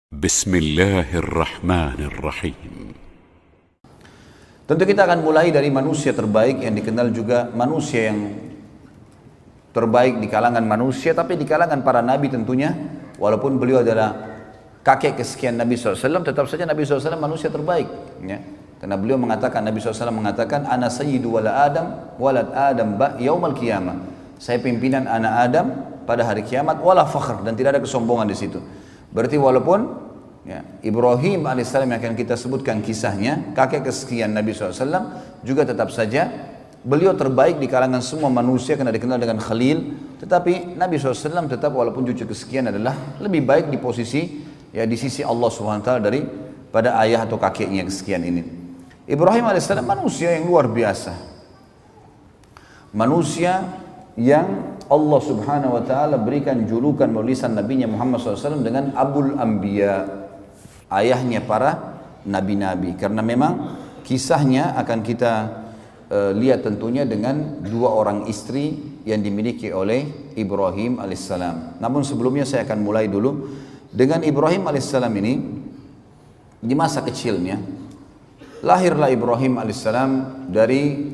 Bismillahirrahmanirrahim. Tentu kita akan mulai dari manusia terbaik yang dikenal juga manusia yang terbaik di kalangan manusia, tapi di kalangan para nabi tentunya. Walaupun beliau adalah kakek kesekian Nabi SAW, tetap saja Nabi SAW manusia terbaik, ya. Karena beliau mengatakan, Nabi SAW mengatakan, Ana sayyidu walad Adam yaumal qiyamah. Saya pimpinan anak Adam pada hari kiamat, wala fakhr, dan tidak ada kesombongan di situ. Berarti walaupun ya, Ibrahim alaihissalam yang akan kita sebutkan kisahnya, kakek kesekian Nabi SAW, juga tetap saja beliau terbaik di kalangan semua manusia karena dikenal dengan Khalil. Tetapi Nabi SAW tetap walaupun cucu kesekian adalah lebih baik di posisi ya di sisi Allah SWT daripada ayah atau kakeknya kesekian ini. Ibrahim alaihissalam manusia yang luar biasa, manusia yang Allah Subhanahu wa taala berikan julukan melalui lisan nabinya Muhammad SAW dengan Abul Anbiya, ayahnya para nabi-nabi. Karena memang kisahnya akan kita lihat tentunya dengan dua orang istri yang dimiliki oleh Ibrahim alaihissalam. Namun sebelumnya saya akan mulai dulu dengan Ibrahim alaihissalam ini. Di masa kecilnya lahirlah Ibrahim alaihissalam dari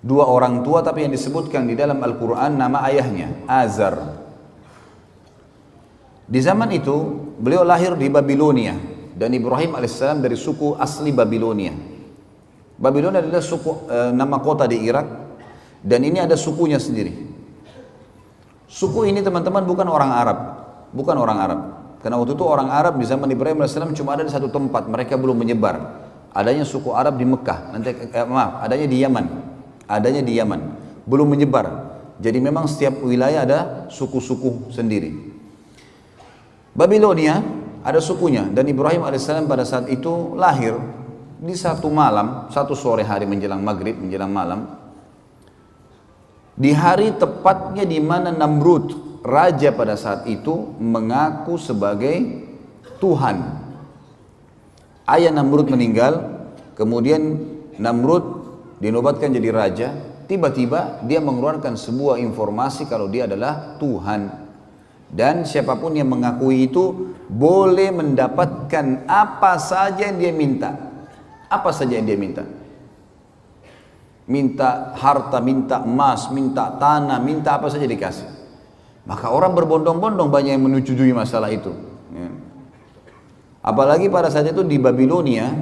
dua orang tua, tapi yang disebutkan di dalam Al-Quran nama ayahnya Azar. Di zaman itu beliau lahir di Babilonia, dan Ibrahim alaihissalam dari suku asli Babilonia. Babilonia adalah suku nama kota di Irak, dan ini ada sukunya sendiri. Suku ini teman-teman bukan orang Arab, bukan orang Arab. Karena waktu itu orang Arab di zaman Ibrahim alaihissalam cuma ada di satu tempat, mereka belum menyebar. Adanya suku Arab di Mekah, adanya di Yaman. Adanya di Yaman, belum menyebar. Jadi memang setiap wilayah ada suku-suku sendiri. Babilonia ada sukunya, dan Ibrahim alaihissalam pada saat itu lahir di satu malam, satu sore hari menjelang maghrib, menjelang malam. Di hari tepatnya di mana Namrud, raja pada saat itu, mengaku sebagai Tuhan. Ayah Namrud meninggal, kemudian Namrud dinobatkan jadi raja. Tiba-tiba dia mengeluarkan sebuah informasi kalau dia adalah Tuhan, dan siapapun yang mengakui itu boleh mendapatkan apa saja yang dia minta. Apa saja yang dia minta. Minta harta, minta emas, minta tanah, minta apa saja dikasih. Maka orang berbondong-bondong banyak yang menyetujui masalah itu, ya. Apalagi pada saat itu di Babilonia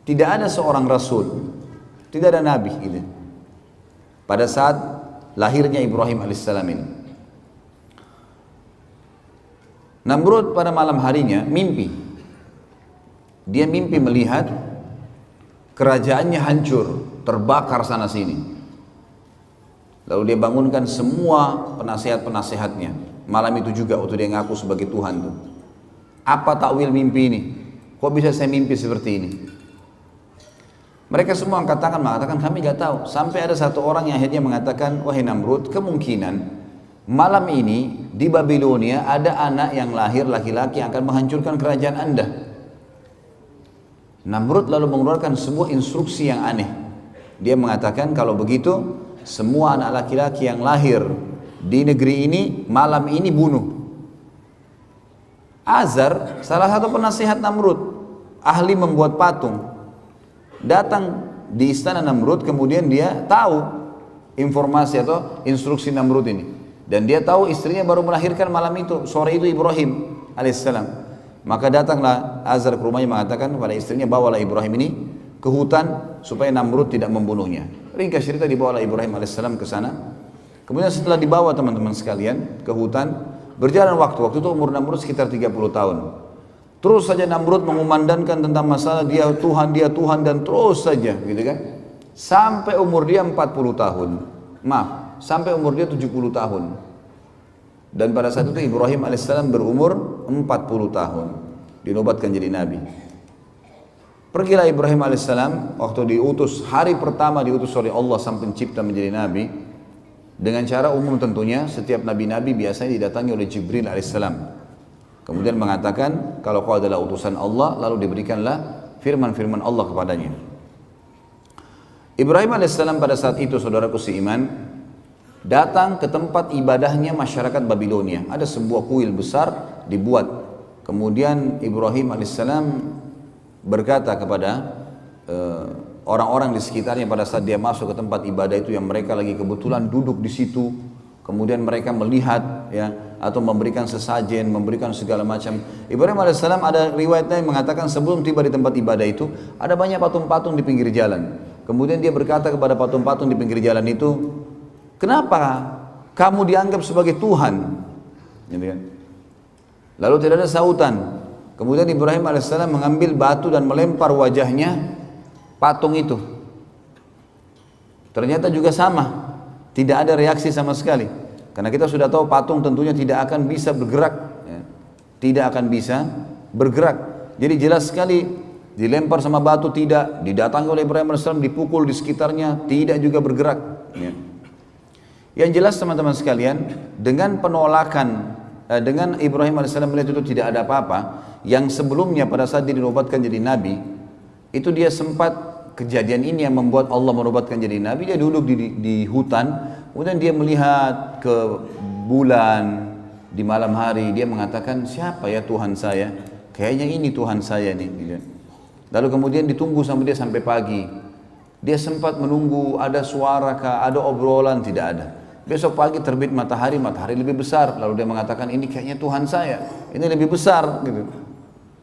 tidak ada seorang rasul, tidak ada nabi gitu. Pada saat lahirnya Ibrahim alaihissalam ini, Namrud pada malam harinya mimpi. Dia mimpi melihat kerajaannya hancur, terbakar sana sini. Lalu dia bangunkan semua penasehat-penasehatnya. Malam itu juga waktu dia ngaku sebagai Tuhan tuh. Apa takwil mimpi ini? Kok bisa saya mimpi seperti ini? Mereka semua angkat tangan mengatakan kami gak tahu. Sampai ada satu orang yang akhirnya mengatakan, wahai Namrud, kemungkinan malam ini di Babilonia ada anak yang lahir laki-laki yang akan menghancurkan kerajaan Anda. Namrud lalu mengeluarkan sebuah instruksi yang aneh. Dia mengatakan kalau begitu semua anak laki-laki yang lahir di negeri ini malam ini bunuh. Azar, salah satu penasihat Namrud, ahli membuat patung, datang di istana Namrud. Kemudian dia tahu informasi atau instruksi Namrud ini, dan dia tahu istrinya baru melahirkan malam itu, sore itu Ibrahim alaihissalam. Maka datanglah Azar ke rumahnya mengatakan kepada istrinya, bawalah Ibrahim ini ke hutan supaya Namrud tidak membunuhnya. Ringkas cerita, dibawalah Ibrahim alaihissalam ke sana. Kemudian setelah dibawa teman-teman sekalian ke hutan, berjalan waktu itu umur Namrud sekitar 30 tahun. Terus saja Namrud mengumandangkan tentang masalah dia Tuhan, dan terus saja gitu kan. Sampai umur dia 40 tahun. Maaf, sampai umur dia 70 tahun. Dan pada saat itu Ibrahim alaihissalam berumur 40 tahun. Dinobatkan jadi nabi. Pergilah Ibrahim alaihissalam waktu diutus, hari pertama diutus oleh Allah sang pencipta menjadi nabi. Dengan cara umum tentunya, setiap nabi-nabi biasanya didatangi oleh Jibril alaihissalam. Kemudian mengatakan kalau kau adalah utusan Allah, lalu diberikanlah firman-firman Allah kepadanya. Ibrahim alaihissalam pada saat itu, saudaraku seiman, datang ke tempat ibadahnya masyarakat Babilonia. Ada sebuah kuil besar dibuat. Kemudian Ibrahim alaihissalam berkata kepada orang-orang di sekitarnya pada saat dia masuk ke tempat ibadah itu, yang mereka lagi kebetulan duduk di situ, kemudian mereka melihat ya, atau memberikan sesajen, memberikan segala macam. Ibrahim alaihissalam ada riwayatnya yang mengatakan sebelum tiba di tempat ibadah itu ada banyak patung-patung di pinggir jalan. Kemudian dia berkata kepada patung-patung di pinggir jalan itu, kenapa kamu dianggap sebagai Tuhan? Gitu kan? Lalu tidak ada sautan. Kemudian Ibrahim alaihissalam mengambil batu dan melempar wajahnya patung itu. Ternyata juga sama, tidak ada reaksi sama sekali. Karena kita sudah tahu patung tentunya tidak akan bisa bergerak, ya. Tidak akan bisa bergerak. Jadi jelas sekali dilempar sama batu tidak, didatangi oleh Ibrahim alaihissalam, dipukul di sekitarnya tidak juga bergerak. Ya. Yang jelas teman-teman sekalian, dengan penolakan, dengan Ibrahim alaihissalam melihat itu tidak ada apa-apa, yang sebelumnya pada saat dia dinobatkan jadi nabi, itu dia sempat kejadian ini yang membuat Allah menobatkan jadi nabi. Dia duduk di hutan, kemudian dia melihat ke bulan di malam hari. Dia mengatakan, siapa ya Tuhan saya? Kayaknya ini Tuhan saya nih. Lalu kemudian ditunggu sampai pagi. Dia sempat menunggu ada suara kah, ada obrolan, tidak ada. Besok pagi terbit matahari lebih besar. Lalu dia mengatakan, ini kayaknya Tuhan saya, ini lebih besar gitu.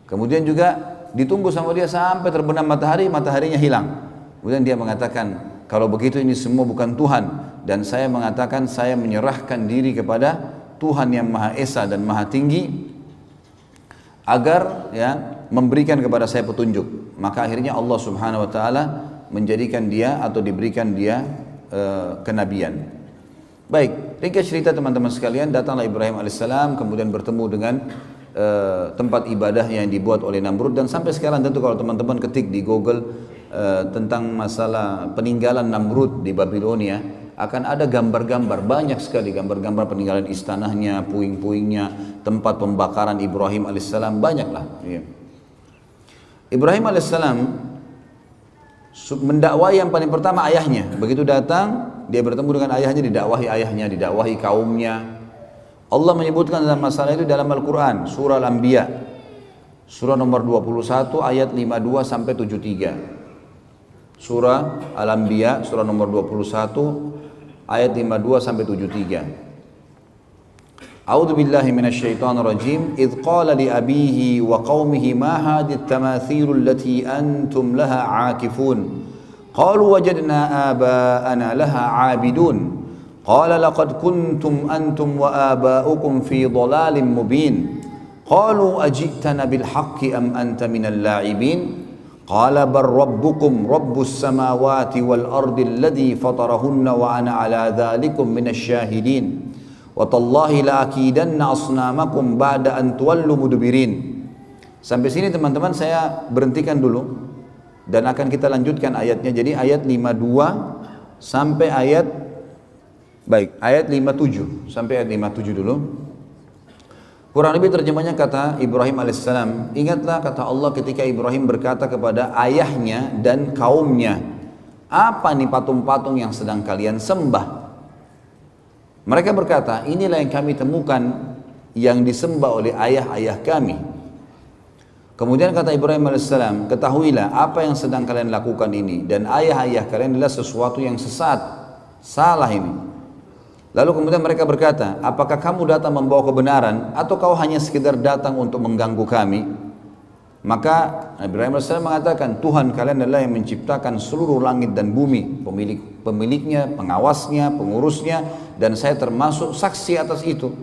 Kemudian juga ditunggu sama dia sampai terbenam matahari, mataharinya hilang. Kemudian dia mengatakan, kalau begitu ini semua bukan Tuhan, dan saya mengatakan saya menyerahkan diri kepada Tuhan yang Maha Esa dan Maha Tinggi agar ya memberikan kepada saya petunjuk. Maka akhirnya Allah Subhanahu wa taala menjadikan dia atau diberikan dia kenabian. Baik, ringkas cerita teman-teman sekalian, datanglah Ibrahim alaihissalam kemudian bertemu dengan tempat ibadah yang dibuat oleh Namrud. Dan sampai sekarang tentu kalau teman-teman ketik di Google tentang masalah peninggalan Namrud di Babilonia, akan ada gambar-gambar, banyak sekali gambar-gambar peninggalan istananya, puing-puingnya, tempat pembakaran Ibrahim alaihissalam, banyaklah. Ya. Ibrahim alaihissalam mendakwai yang paling pertama ayahnya. Begitu datang, dia bertemu dengan ayahnya, didakwahi ayahnya, didakwahi kaumnya. Allah menyebutkan dalam masalah itu dalam Al-Quran, surah Al-Anbiya, surah nomor 21 ayat 52 sampai 73. Surah Al-Anbiya, surah nomor 21 ayat 52 sampai 73. A'udzu billahi minasyaitonir rajim. Idz qala li abihi wa qaumihi ma hadhihi at-tamathil allati antum laha 'akifun. Qalu wajadna aba'ana laha 'abidun. Qala laqad kuntum antum wa aba'ukum fi dhalalin mubin. Qalu aji'tana bil haqqi am anta minal la'ibin. Qala bal rabbukum rabbus samawati wal ardi alladhi fatarahunna wa ana 'ala dhalikum minasy syahidin. Wa tallahi la akidanna asnamakum ba'da an tuwallu mudbirin. Sampai sini teman-teman saya berhentikan dulu dan akan kita lanjutkan ayatnya. Jadi ayat 52 sampai ayat ayat 57 sampai ayat 57 dulu. Kurang lebih terjemahnya kata Ibrahim alaihissalam, ingatlah kata Allah ketika Ibrahim berkata kepada ayahnya dan kaumnya, apa nih patung-patung yang sedang kalian sembah? Mereka berkata, inilah yang kami temukan yang disembah oleh ayah-ayah kami. Kemudian kata Ibrahim alaihissalam, ketahuilah apa yang sedang kalian lakukan ini dan ayah-ayah kalian adalah sesuatu yang sesat, salah ini. Lalu kemudian mereka berkata, apakah kamu datang membawa kebenaran atau kau hanya sekedar datang untuk mengganggu kami? Maka Ibrahim AS mengatakan, Tuhan kalian adalah yang menciptakan seluruh langit dan bumi, pemiliknya, pengawasnya, pengurusnya, dan saya termasuk saksi atas itu.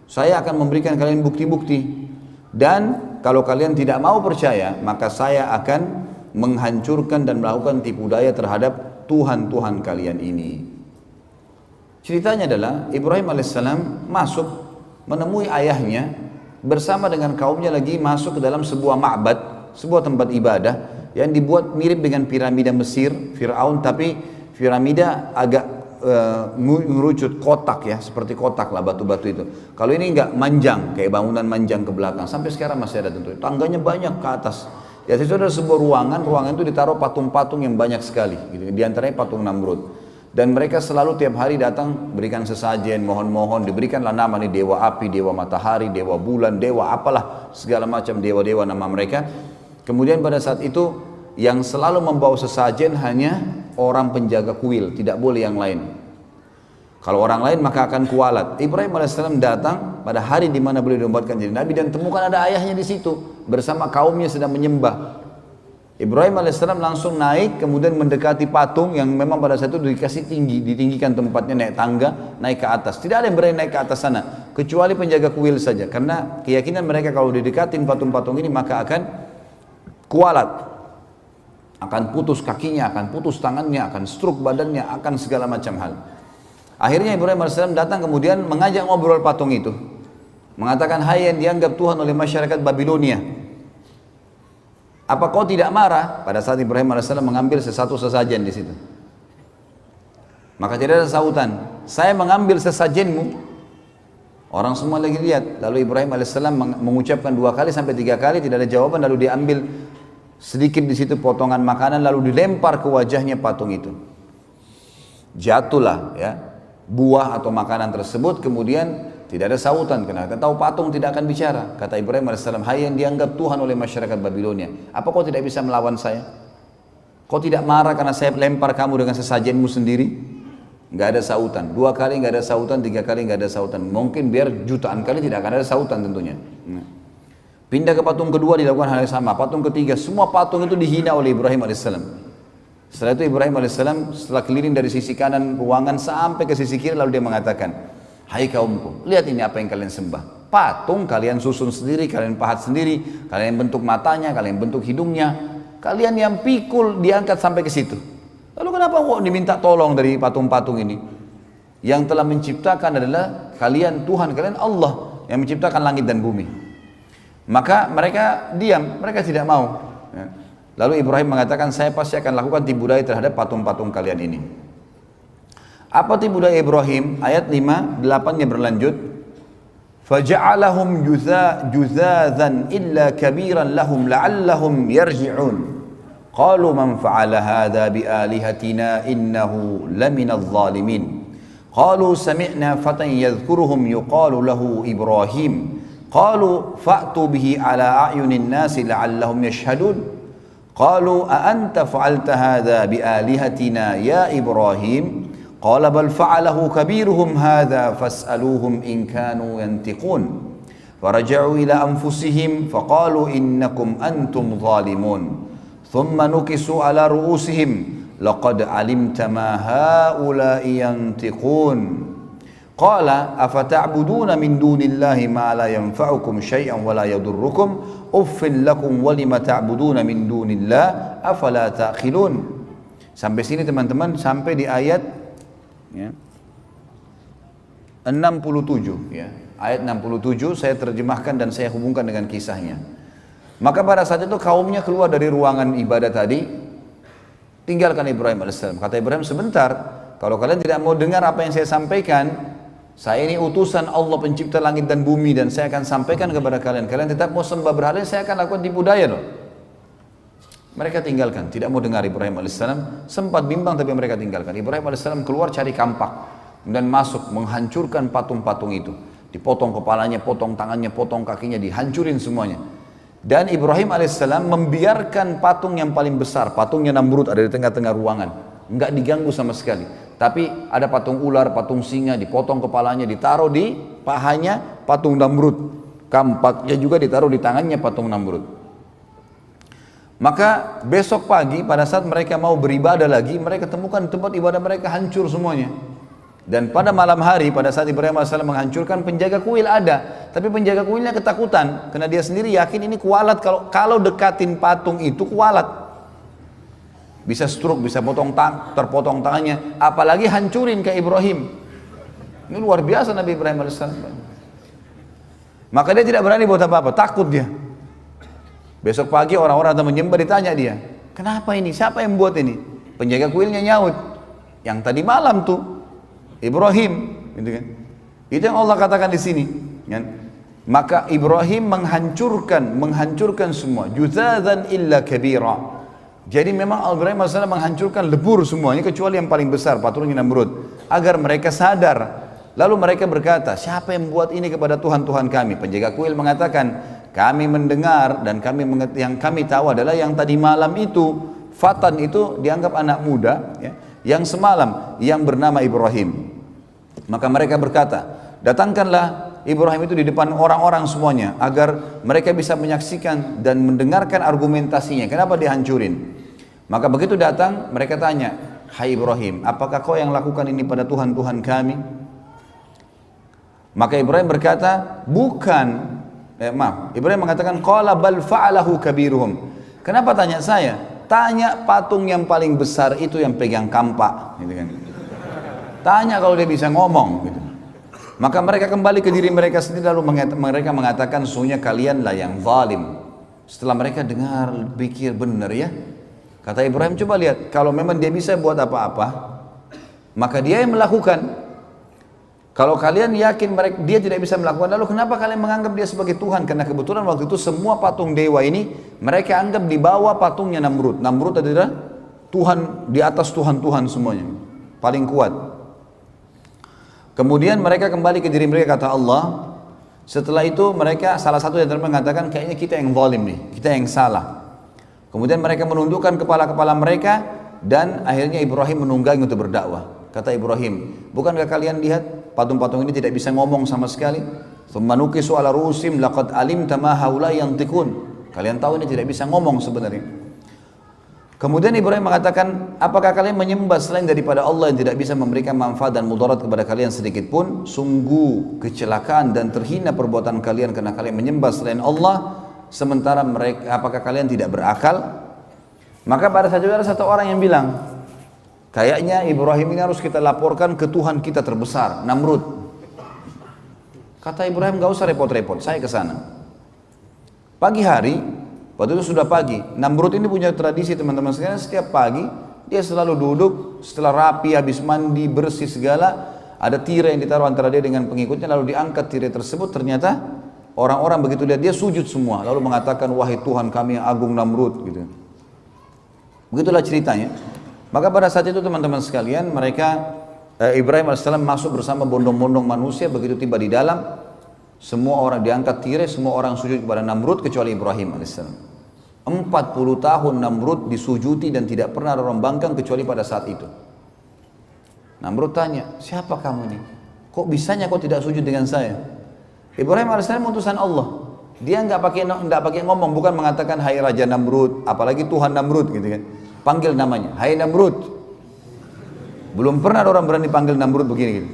Saya akan memberikan kalian bukti-bukti, dan kalau kalian tidak mau percaya, maka saya akan menghancurkan dan melakukan tipu daya terhadap Tuhan-Tuhan kalian ini. Ceritanya adalah Ibrahim AS masuk menemui ayahnya bersama dengan kaumnya lagi masuk ke dalam sebuah ma'bad, sebuah tempat ibadah yang dibuat mirip dengan piramida Mesir, Fir'aun, tapi piramida agak ngerucut kotak ya, seperti kotak lah batu-batu itu. Kalau ini enggak manjang, kayak bangunan manjang ke belakang, sampai sekarang masih ada tentu. Tangganya banyak ke atas. Di atas itu ada sebuah ruangan itu ditaruh patung-patung yang banyak sekali, gitu. Di antaranya patung Namrud. Dan mereka selalu tiap hari datang berikan sesajen, mohon-mohon, diberikanlah nama nih dewa api, dewa matahari, dewa bulan, dewa apalah, segala macam dewa-dewa nama mereka. Kemudian pada saat itu yang selalu membawa sesajen hanya orang penjaga kuil, tidak boleh yang lain. Kalau orang lain maka akan kualat. Ibrahim AS datang pada hari di mana beliau dinubuatkan jadi nabi dan temukan ada ayahnya di situ bersama kaumnya sedang menyembah. Ibrahim AS langsung naik, kemudian mendekati patung yang memang pada saat itu dikasih tinggi, ditinggikan tempatnya, naik tangga, naik ke atas. Tidak ada yang berani naik ke atas sana, kecuali penjaga kuil saja. Karena keyakinan mereka kalau didekatin patung-patung ini maka akan kualat, akan putus kakinya, akan putus tangannya, akan stroke badannya, akan segala macam hal. Akhirnya Ibrahim AS datang kemudian mengajak ngobrol patung itu, mengatakan, hai yang dianggap Tuhan oleh masyarakat Babilonia, apa kau tidak marah? Pada saat Ibrahim AS mengambil sesuatu sesajen di situ, maka tidak ada sautan. Saya mengambil sesajenmu. Orang semua lagi lihat. Lalu Ibrahim AS mengucapkan 2 kali sampai 3 kali, tidak ada jawaban. Lalu diambil sedikit di situ potongan makanan, lalu dilempar ke wajahnya patung itu. Jatuhlah ya buah atau makanan tersebut. Kemudian tidak ada sautan, karena kita tahu patung tidak akan bicara. Kata Ibrahim AS, hai yang dianggap Tuhan oleh masyarakat Babilonia, apa kau tidak bisa melawan saya? Kau tidak marah karena saya lempar kamu dengan sesajenmu sendiri? Nggak ada sautan. 2 kali nggak ada sautan, 3 kali nggak ada sautan. Mungkin biar jutaan kali tidak akan ada sautan tentunya. Pindah ke patung kedua dilakukan hal yang sama. Patung ketiga, semua patung itu dihina oleh Ibrahim AS. Setelah itu Ibrahim AS setelah keliling dari sisi kanan ruangan sampai ke sisi kiri, lalu dia mengatakan, hai kaumku, lihat ini apa yang kalian sembah. Patung kalian susun sendiri, kalian pahat sendiri, kalian bentuk matanya, kalian bentuk hidungnya, kalian yang pikul diangkat sampai ke situ. Lalu kenapa kok diminta tolong dari patung-patung ini? Yang telah menciptakan adalah kalian, Tuhan kalian Allah yang menciptakan langit dan bumi. Maka mereka diam, mereka tidak mau. Lalu Ibrahim mengatakan, saya pasti akan lakukan tipu daya terhadap patung-patung kalian ini. Apa tipu daya Ibrahim? Ayat 5, 8-nya berlanjut. Faja'alahum juzadzan illa kabiran lahum la'allahum yarji'un. Qalu man fa'ala hadha bi'alihatina innahu laminadh zalimin. Qalu sami'na fatan yadhkuruhum yuqalu lahu Ibrahim. Qalu fa'tu bihi ala a'yunin nasi la'allahum yashhadun. Qalu a anta fa'alta hadha bi'alihatina ya Ibrahim? Qala bal fa'alahu kabiruhum hadha fas'aluhum in kanu yantiqun. Faraja'u ila anfusihim faqalu innakum antum zalimun. Thumma nukisu ala ru'usihim laqad alimta ma haula'i yantiqun. Qala afata'buduna min dunillahi ma la yanfa'ukum syai'an wa la yadurrukum uffin lakum wa lima ta'buduna min dunillah afala ta'qilun. Sampai sini teman-teman, sampai di ayat ya, 67 ya. Ayat 67 saya terjemahkan dan saya hubungkan dengan kisahnya. Maka pada saat itu kaumnya keluar dari ruangan ibadah tadi, tinggalkan Ibrahim AS. Kata Ibrahim, sebentar, kalau kalian tidak mau dengar apa yang saya sampaikan, saya ini utusan Allah pencipta langit dan bumi dan saya akan sampaikan kepada kalian. Kalian tetap mau sembah berhala, saya akan lakukan tipu daya loh. Mereka tinggalkan, tidak mau dengar Ibrahim AS. Sempat bimbang tapi mereka tinggalkan. Ibrahim AS keluar cari kampak dan masuk menghancurkan patung-patung itu. Dipotong kepalanya, potong tangannya, potong kakinya, dihancurin semuanya. Dan Ibrahim AS membiarkan patung yang paling besar, patungnya Namrud ada di tengah-tengah ruangan, enggak diganggu sama sekali. Tapi ada patung ular, patung singa, dipotong kepalanya, ditaruh di pahanya patung Namrud. Kampaknya juga ditaruh di tangannya patung Namrud. Maka besok pagi pada saat mereka mau beribadah lagi, mereka temukan tempat ibadah mereka hancur semuanya. Dan pada malam hari pada saat Ibrahim AS menghancurkan, penjaga kuil ada, tapi penjaga kuilnya ketakutan karena dia sendiri yakin ini kualat, kalau dekatin patung itu kualat. Bisa stroke, bisa terpotong tangannya, apalagi hancurin ke Ibrahim. Ini luar biasa Nabi Ibrahim AS. Maka dia tidak berani buat apa-apa, takut dia. Besok pagi orang-orang datang menyembah, ditanya dia, kenapa ini? Siapa yang buat ini? Penjaga kuilnya nyaut, yang tadi malam tuh Ibrahim, gitu kan? Itu yang Allah katakan di sini, kan? Maka Ibrahim menghancurkan semua, juzadzan illa kabira. Jadi memang Ibrahim AS menghancurkan lebur semuanya kecuali yang paling besar, patungnya Namrud, agar mereka sadar. Lalu mereka berkata, siapa yang membuat ini kepada Tuhan-Tuhan kami? Penjaga kuil mengatakan, kami mendengar dan yang kami tahu adalah yang tadi malam itu, Fatan itu dianggap anak muda, ya, yang semalam, yang bernama Ibrahim. Maka mereka berkata, datangkanlah Ibrahim itu di depan orang-orang semuanya, agar mereka bisa menyaksikan dan mendengarkan argumentasinya, kenapa dihancurin. Maka begitu datang, mereka tanya, hai Ibrahim, apakah kau yang lakukan ini pada Tuhan-Tuhan kami? Maka Ibrahim berkata, bukan. Ibrahim mengatakan, qala bal fa'alahu kabiruhum. Kenapa tanya saya? Tanya patung yang paling besar itu yang pegang kampak, gitu kan. Tanya kalau dia bisa ngomong, gitu. Maka mereka kembali ke diri mereka sendiri, lalu mereka mengatakan, sesungguhnya kalianlah yang zalim. Setelah mereka dengar, pikir benar ya. Kata Ibrahim, coba lihat, kalau memang dia bisa buat apa-apa, maka dia yang melakukan. Kalau kalian yakin dia tidak bisa melakukan, lalu kenapa kalian menganggap dia sebagai Tuhan? Karena kebetulan waktu itu semua patung dewa ini, mereka anggap di bawah patungnya Namrud. Namrud adalah Tuhan, di atas Tuhan-Tuhan semuanya, paling kuat. Kemudian mereka kembali ke diri mereka, kata Allah. Setelah itu mereka, salah satu yang mengatakan, kayaknya kita yang zalim nih, kita yang salah. Kemudian mereka menundukkan kepala-kepala mereka, dan akhirnya Ibrahim menunggangi untuk berdakwah. Kata Ibrahim, bukankah kalian lihat patung-patung ini tidak bisa ngomong sama sekali? Thumma nukisu ala ru'usim laqad alimta ma haula'i yantiqun. Kalian tahu ini tidak bisa ngomong sebenarnya. Kemudian Ibrahim mengatakan, apakah kalian menyembah selain daripada Allah yang tidak bisa memberikan manfaat dan mudarat kepada kalian sedikit pun? Sungguh kecelakaan dan terhina perbuatan kalian karena kalian menyembah selain Allah, sementara mereka, apakah kalian tidak berakal? Maka pada saat itu ada satu orang yang bilang, kayaknya Ibrahim ini harus kita laporkan ke Tuhan kita terbesar, Namrud. Kata Ibrahim, gak usah repot-repot, saya ke sana. Pagi hari, waktu itu sudah pagi. Namrud ini punya tradisi teman-teman sekalian, setiap pagi dia selalu duduk, setelah rapi, habis mandi, bersih segala, ada tirai yang ditaruh antara dia dengan pengikutnya, lalu diangkat tirai tersebut, ternyata orang-orang begitu lihat dia sujud semua, lalu mengatakan, wahai Tuhan kami yang agung Namrud, gitu. Begitulah ceritanya. Maka pada saat itu teman-teman sekalian, Ibrahim AS masuk bersama bondong-bondong manusia. Begitu tiba di dalam, semua orang diangkat tirai, semua orang sujud kepada Namrud kecuali Ibrahim AS. 40 tahun Namrud disujuti dan tidak pernah ada orang bangkang kecuali pada saat itu. Namrud tanya, siapa kamu nih? Kok bisanya kau tidak sujud dengan saya? Ibrahim AS utusan Allah. Dia nggak pakai ngomong, bukan mengatakan hai Raja Namrud, apalagi Tuhan Namrud, gitu kan. Panggil namanya, hai Namrud. Belum pernah orang berani panggil Namrud begini gitu.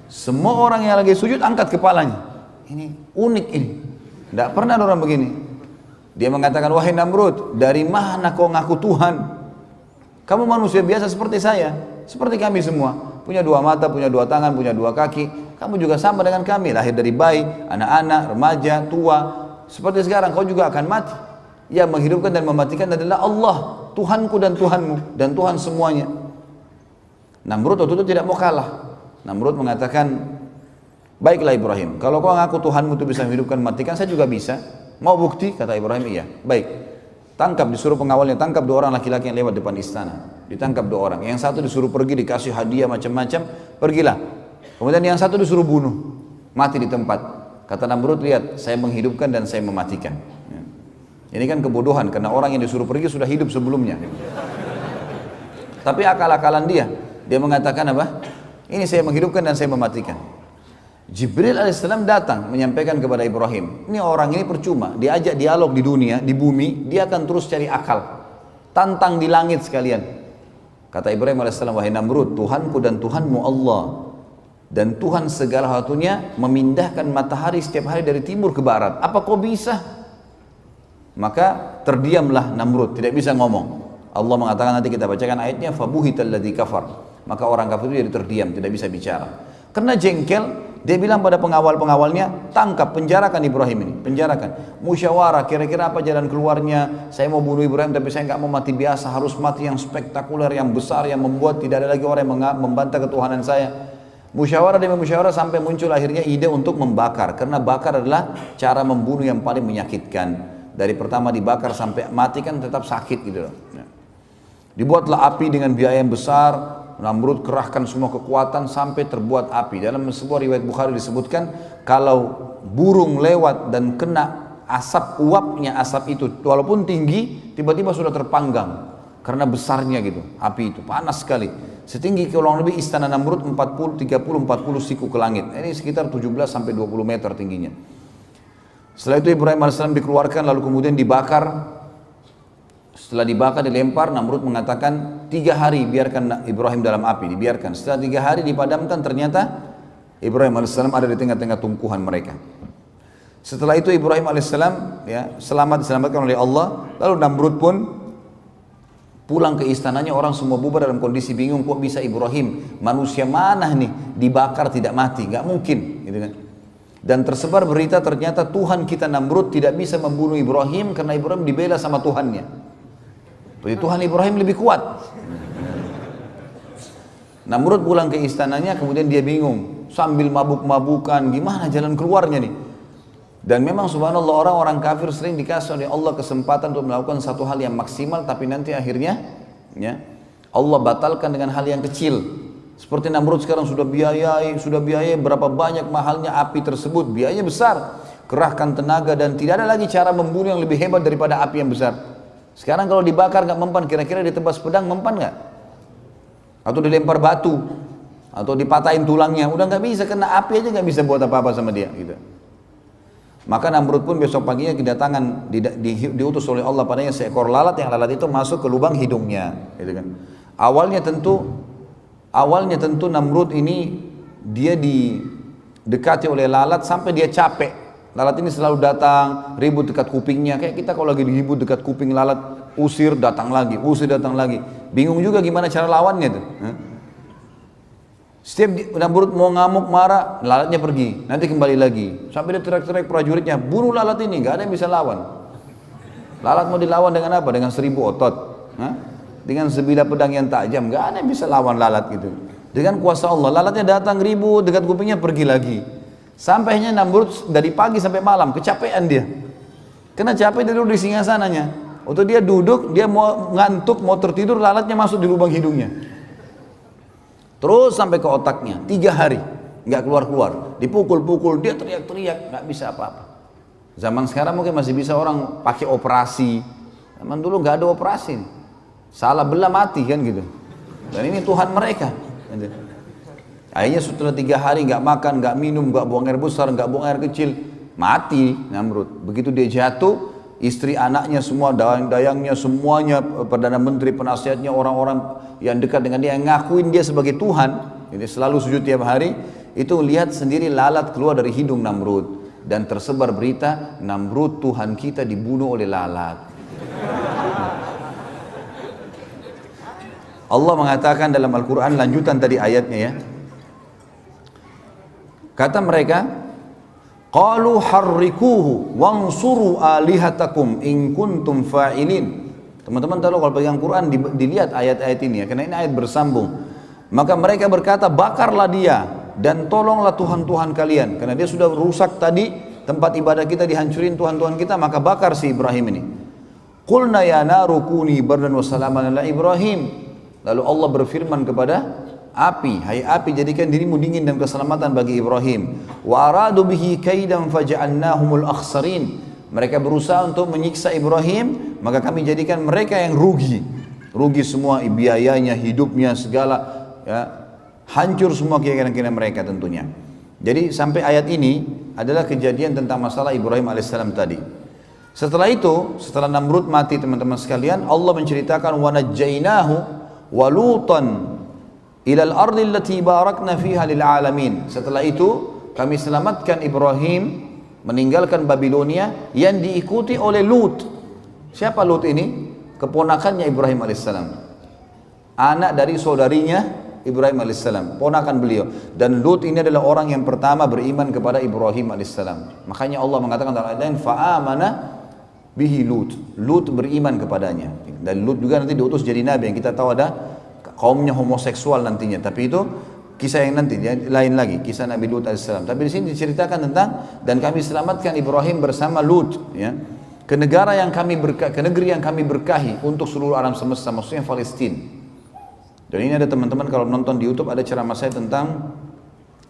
Semua orang yang lagi sujud angkat kepalanya. Ini unik ini. Tidak pernah orang begini. Dia mengatakan, wahai Namrud, dari mana kau ngaku Tuhan? Kamu manusia biasa seperti saya, seperti kami semua. Punya dua mata, punya dua tangan, punya dua kaki. Kamu juga sama dengan kami, lahir dari bayi, anak-anak, remaja, tua. Seperti sekarang kau juga akan mati. Yang menghidupkan dan mematikan adalah Allah, Tuhanku dan Tuhanmu, dan Tuhan semuanya. Namrud waktu itu tidak mau kalah. Namrud mengatakan, baiklah Ibrahim, kalau kau ngaku Tuhanmu itu bisa menghidupkan, mematikan, saya juga bisa. Mau bukti? Kata Ibrahim, iya. Baik, tangkap, disuruh pengawalnya, tangkap dua orang laki-laki yang lewat depan istana. Ditangkap dua orang, yang satu disuruh pergi, dikasih hadiah macam-macam, pergilah. Kemudian yang satu disuruh bunuh, mati di tempat. Kata Namrud, lihat, saya menghidupkan dan saya mematikan. Ini kan kebodohan, karena orang yang disuruh pergi sudah hidup sebelumnya. Tapi akal-akalan dia mengatakan apa? Ini saya menghidupkan dan saya mematikan. Jibril alaihissalam datang menyampaikan kepada Ibrahim, ini orang ini percuma, diajak dialog di dunia, di bumi, dia akan terus cari akal. Tantang di langit sekalian. Kata Ibrahim alaihissalam, wahai Namrud, Tuhanku dan Tuhanmu Allah. Dan Tuhan segala satunya memindahkan matahari setiap hari dari timur ke barat. Apa kau bisa? Maka terdiamlah Namrud, tidak bisa ngomong. Allah mengatakan, nanti kita bacakan ayatnya, fabuhital ladzi kafar. Maka orang kafir itu jadi terdiam, tidak bisa bicara. Karena jengkel, dia bilang pada pengawal-pengawalnya, tangkap, penjarakan Ibrahim ini, penjarakan. Musyawarah, kira-kira apa jalan keluarnya? Saya mau bunuh Ibrahim, tapi saya nggak mau mati biasa, harus mati yang spektakuler, yang besar, yang membuat tidak ada lagi orang yang membantah ketuhanan saya. Musyawarah demi musyawarah sampai muncul akhirnya ide untuk membakar, karena bakar adalah cara membunuh yang paling menyakitkan. Dari pertama dibakar sampai mati kan tetap sakit gitu loh. Dibuatlah api dengan biaya yang besar. Namrud kerahkan semua kekuatan sampai terbuat api. Dalam sebuah riwayat Bukhari disebutkan, kalau burung lewat dan kena asap, uapnya asap itu walaupun tinggi, tiba-tiba sudah terpanggang karena besarnya gitu. Api itu panas sekali, setinggi kurang lebih istana Namrud 40 siku ke langit. Ini sekitar 17 sampai 20 meter tingginya. Setelah itu Ibrahim AS dikeluarkan lalu kemudian dibakar. Setelah dibakar, dilempar, Namrud mengatakan 3 hari biarkan Ibrahim dalam api, dibiarkan. Setelah 3 hari dipadamkan, ternyata Ibrahim AS ada di tengah-tengah tumpuhan mereka. Setelah itu Ibrahim AS diselamatkan oleh Allah. Lalu Namrud pun pulang ke istananya, orang semua bubar dalam kondisi bingung, kok bisa Ibrahim, manusia mana nih dibakar tidak mati, nggak mungkin, gitu kan? Dan tersebar berita ternyata Tuhan kita Namrud tidak bisa membunuh Ibrahim karena Ibrahim dibela sama Tuhannya. Jadi Tuhan Ibrahim lebih kuat. Namrud pulang ke istananya, kemudian dia bingung, sambil mabuk-mabukan, gimana jalan keluarnya nih? Dan memang subhanallah, orang-orang kafir sering dikasih oleh Allah kesempatan untuk melakukan satu hal yang maksimal, tapi nanti akhirnya ya, Allah batalkan dengan hal yang kecil. Seperti Namrud sekarang sudah biayai berapa banyak mahalnya api tersebut, biayanya besar, kerahkan tenaga dan tidak ada lagi cara membunuh yang lebih hebat daripada api yang besar. Sekarang kalau dibakar nggak mempan, kira-kira ditebas pedang mempan nggak? Atau dilempar batu, atau dipatahin tulangnya, udah nggak bisa, karena api aja nggak bisa buat apa-apa sama dia, gitu. Maka Namrud pun besok paginya kedatangan, diutus oleh Allah padanya seekor lalat, yang lalat itu masuk ke lubang hidungnya, gitu kan. Awalnya tentu Namrud ini dia didekati oleh lalat sampai dia capek. Lalat ini selalu datang, ribut dekat kupingnya. Kayak kita kalau lagi ribut dekat kuping lalat, usir datang lagi. Bingung juga gimana cara lawannya tuh. Setiap Namrud mau ngamuk marah, lalatnya pergi, nanti kembali lagi. Sampai dia teriak-teriak prajuritnya, bunuh lalat ini, nggak ada yang bisa lawan. Lalat mau dilawan dengan apa? Dengan 1000 otot. Dengan sebilah pedang yang tajam, nggak ada yang bisa lawan lalat gitu. Dengan kuasa Allah, lalatnya datang ribut dekat kupingnya, pergi lagi. Sampainya Namrud dari pagi sampai malam, kecapean dia. Karena capek dia duduk di singgasananya. Waktu dia duduk, dia mau ngantuk, mau tertidur, lalatnya masuk di lubang hidungnya. Terus sampai ke otaknya, 3 hari nggak keluar-keluar, dipukul-pukul, dia teriak-teriak, nggak bisa apa-apa. Zaman sekarang mungkin masih bisa orang pakai operasi, zaman dulu nggak ada operasi, salah belah mati kan gitu. Dan ini Tuhan mereka. Akhirnya setelah 3 hari nggak makan, nggak minum, nggak buang air besar, nggak buang air kecil, mati Namrud. Begitu dia jatuh, istri anaknya semua, dayang-dayangnya semuanya, perdana menteri, penasihatnya, orang-orang yang dekat dengan dia, yang ngakuin dia sebagai Tuhan, jadi selalu sujud tiap hari, itu lihat sendiri lalat keluar dari hidung Namrud. Dan tersebar berita, Namrud Tuhan kita dibunuh oleh lalat. Allah mengatakan dalam Al-Quran, lanjutan tadi ayatnya ya, kata mereka, qalu harrikuhu wansuru alihatakum in kuntum fa'ilin. Teman-teman tahu kalau pegang Quran dilihat ayat-ayat ini ya, karena ini ayat bersambung. Maka mereka berkata, bakarlah dia dan tolonglah Tuhan-Tuhan kalian, karena dia sudah rusak tadi, tempat ibadah kita dihancurin Tuhan-Tuhan kita, maka bakar si Ibrahim ini. Qulna ya naru kuni bardan wa salaman ala Ibrahim. Lalu Allah berfirman kepada api, hai api, jadikan dirimu dingin dan keselamatan bagi Ibrahim. Wa aradu bihi kaidan faja'alnahumul akhsarin. Mereka berusaha untuk menyiksa Ibrahim, maka kami jadikan mereka yang rugi semua, biayanya, hidupnya, segala ya, hancur semua keyakinan mereka tentunya. Jadi sampai ayat ini adalah kejadian tentang masalah Ibrahim alaihissalam tadi. Setelah itu, setelah Namrud mati teman-teman sekalian, Allah menceritakan wa najjainahu wa lutan ilal ardi allati barakna fiha lil alamin. Setelah itu kami selamatkan Ibrahim meninggalkan Babilonia yang diikuti oleh Lut. Siapa Lut ini? Keponakannya Ibrahim alaihissalam, anak dari saudarinya Ibrahim alaihissalam, ponakan beliau. Dan Lut ini adalah orang yang pertama beriman kepada Ibrahim alaihissalam. Makanya Allah mengatakan dalam ayat lain, fa'amana bihi Lut. Lut beriman kepadanya. Dan Lut juga nanti diutus jadi nabi, yang kita tahu ada kaumnya homoseksual nantinya. Tapi itu kisah yang nanti lain lagi, kisah Nabi Lut alaihissalam. Tapi di sini diceritakan tentang dan kami selamatkan Ibrahim bersama Lut. Ya. ke negara yang kami ke negeri yang kami berkahi untuk seluruh alam semesta, maksudnya Palestina. Dan ini ada teman-teman kalau nonton di YouTube ada ceramah saya tentang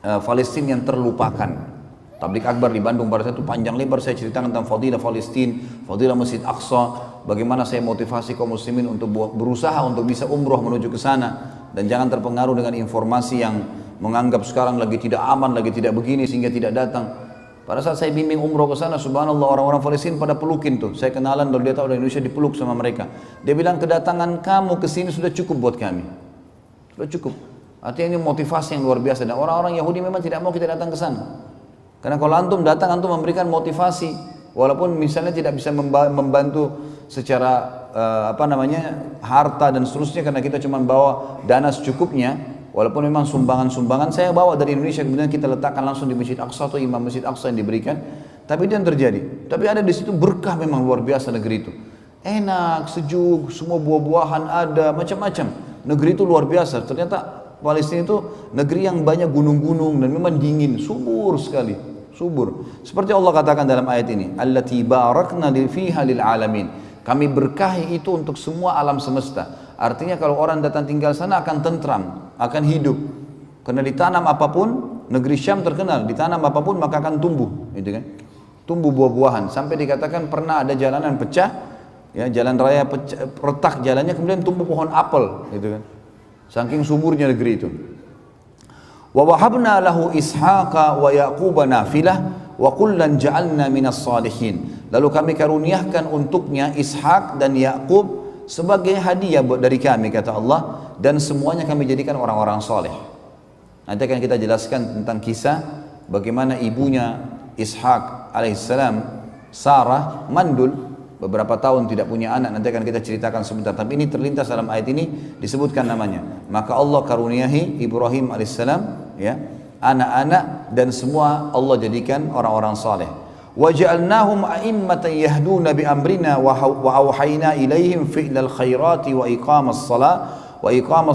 Palestina yang terlupakan. Tablik Akbar di Bandung pada saat itu panjang lebar saya ceritakan tentang fadilah Palestina, fadilah Masjid Aqsa, bagaimana saya motivasi kaum muslimin untuk berusaha untuk bisa umroh menuju ke sana dan jangan terpengaruh dengan informasi yang menganggap sekarang lagi tidak aman, lagi tidak begini sehingga tidak datang. Pada saat saya bimbing umroh ke sana, subhanallah orang-orang Palestina pada pelukin tuh. Saya kenalan kalau dia tahu dari Indonesia dipeluk sama mereka. Dia bilang kedatangan kamu ke sini sudah cukup buat kami. Sudah cukup. Artinya ini motivasi yang luar biasa dan orang-orang Yahudi memang tidak mau kita datang ke sana. Karena kalau antum datang, antum memberikan motivasi, walaupun misalnya tidak bisa membantu secara harta dan seterusnya, karena kita cuma bawa dana secukupnya, walaupun memang sumbangan-sumbangan saya bawa dari Indonesia, kemudian kita letakkan langsung di Masjid Aqsa atau imam Masjid Aqsa yang diberikan, tapi itu yang terjadi. Tapi ada di situ berkah memang luar biasa negeri itu. Enak, sejuk, semua buah-buahan ada, macam-macam. Negeri itu luar biasa, ternyata Palestina itu negeri yang banyak gunung-gunung dan memang dingin, subur sekali, subur. Seperti Allah katakan dalam ayat ini, allati barakna fiha lil alamin. Kami berkahi itu untuk semua alam semesta. Artinya kalau orang datang tinggal sana akan tentram, akan hidup. Karena ditanam apapun, negeri Syam terkenal, ditanam apapun maka akan tumbuh, gitu kan? Tumbuh buah-buahan. Sampai dikatakan pernah ada jalanan pecah, ya jalan raya pecah, retak jalannya, kemudian tumbuh pohon apel, gitu kan? Saking suburnya negeri itu. Wa wahabna lahu Ishaqa wa Yaquba nafilah wa kullan ja'alna minas salihin. Lalu kami karuniakan untuknya Ishak dan Yaqub sebagai hadiah dari kami, kata Allah, dan semuanya kami jadikan orang-orang soleh. Nanti akan kita jelaskan tentang kisah bagaimana ibunya Ishak alaihissalam, Sarah, mandul beberapa tahun tidak punya anak. Nanti akan kita ceritakan sebentar, tapi ini terlintas dalam ayat ini disebutkan namanya. Maka Allah karuniahi Ibrahim alaihissalam, ya, anak-anak dan semua Allah jadikan orang-orang saleh. Wa ja'alnahum a'immatan yahduna bi amrina wa auhayna ilaihim fi'lal khairati wa iqamas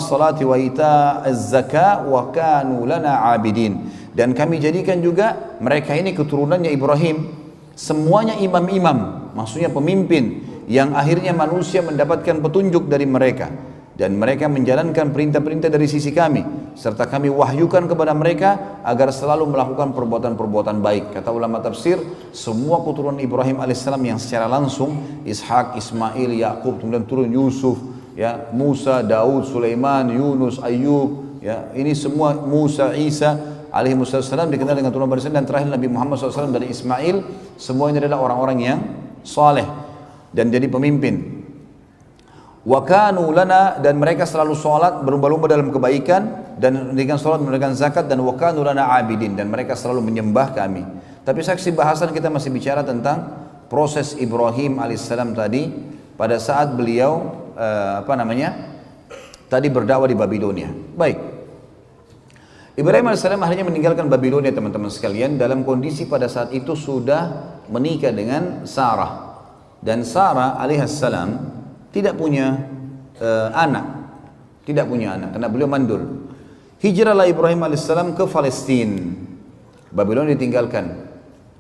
salati wa ita'az zakah wa kanu lana 'abidin. Dan kami jadikan juga mereka ini keturunannya Ibrahim semuanya imam-imam, maksudnya pemimpin yang akhirnya manusia mendapatkan petunjuk dari mereka, dan mereka menjalankan perintah-perintah dari sisi kami, serta kami wahyukan kepada mereka agar selalu melakukan perbuatan-perbuatan baik. Kata ulama tafsir, semua keturunan Ibrahim alaihissalam yang secara langsung, Ishak, Ismail, Yakub, kemudian turun Yusuf, ya, Musa, Daud, Sulaiman, Yunus, Ayub, ya, ini semua Musa, Isa alaihi wassalam dikenal dengan turun barisan, dan terakhir Nabi Muhammad SAW dari Ismail, semua ini adalah orang-orang yang saleh dan jadi pemimpin. Wa kanu lana, dan mereka selalu salat, berlomba-lomba dalam kebaikan dan dengan salat, menunaikan zakat, dan wa kanu lana abidin, dan mereka selalu menyembah kami. Tapi saksi bahasan kita masih bicara tentang proses Ibrahim alaihissalam tadi pada saat beliau tadi berdakwah di Babilonia. Baik. Ibrahim AS akhirnya meninggalkan Babilonia, teman-teman sekalian, dalam kondisi pada saat itu sudah menikah dengan Sarah, dan Sarah alaihissalam tidak punya anak, karena beliau mandul. Hijrahlah Ibrahim alaihissalam ke Palestina. Babilonia ditinggalkan,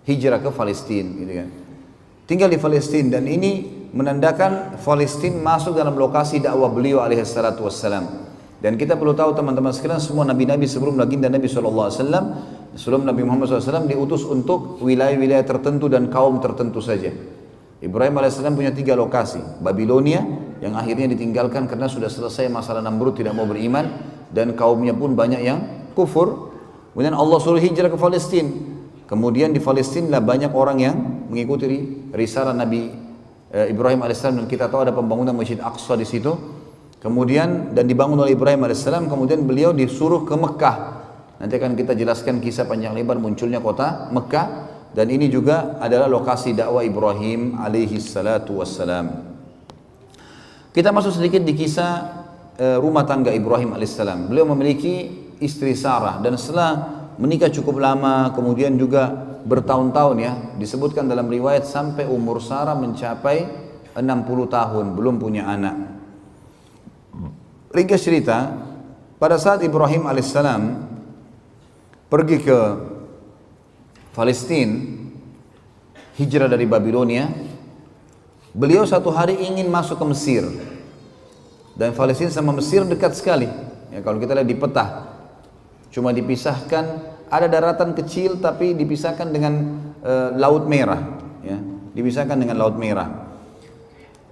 hijrah ke Palestina, gitu kan. Tinggal di Palestina, dan ini menandakan Palestina masuk dalam lokasi dakwah beliau alaihissalatu wassalam. Dan kita perlu tahu teman-teman sekalian, semua nabi-nabi sebelum baginda Nabi SAW, sebelum Nabi Muhammad SAW diutus untuk wilayah-wilayah tertentu dan kaum tertentu saja. Ibrahim AS punya 3 lokasi. Babilonia yang akhirnya ditinggalkan karena sudah selesai masalah Namrud tidak mau beriman, dan kaumnya pun banyak yang kufur. Kemudian Allah suruh hijrah ke Palestina. Kemudian di Palestina lah banyak orang yang mengikuti risalah Nabi Ibrahim AS, dan kita tahu ada pembangunan Masjid Aqsa di situ. Kemudian dan dibangun oleh Ibrahim AS, kemudian beliau disuruh ke Mekah. Nanti akan kita jelaskan kisah panjang lebar munculnya kota Mekah, dan ini juga adalah lokasi dakwah Ibrahim alaihi salatu wassalam. Kita masuk sedikit di kisah rumah tangga Ibrahim alaihissalam. Beliau memiliki istri Sarah, dan setelah menikah cukup lama, kemudian juga bertahun-tahun, ya, disebutkan dalam riwayat sampai umur Sarah mencapai 60 tahun belum punya anak. Ringkas cerita, pada saat Ibrahim alaihissalam pergi ke Palestina, hijrah dari Babilonia, Beliau satu hari ingin masuk ke Mesir. Dan Palestina sama Mesir dekat sekali. Ya, kalau kita lihat di peta, cuma dipisahkan, ada daratan kecil tapi dipisahkan dengan Laut Merah. Ya, dipisahkan dengan Laut Merah.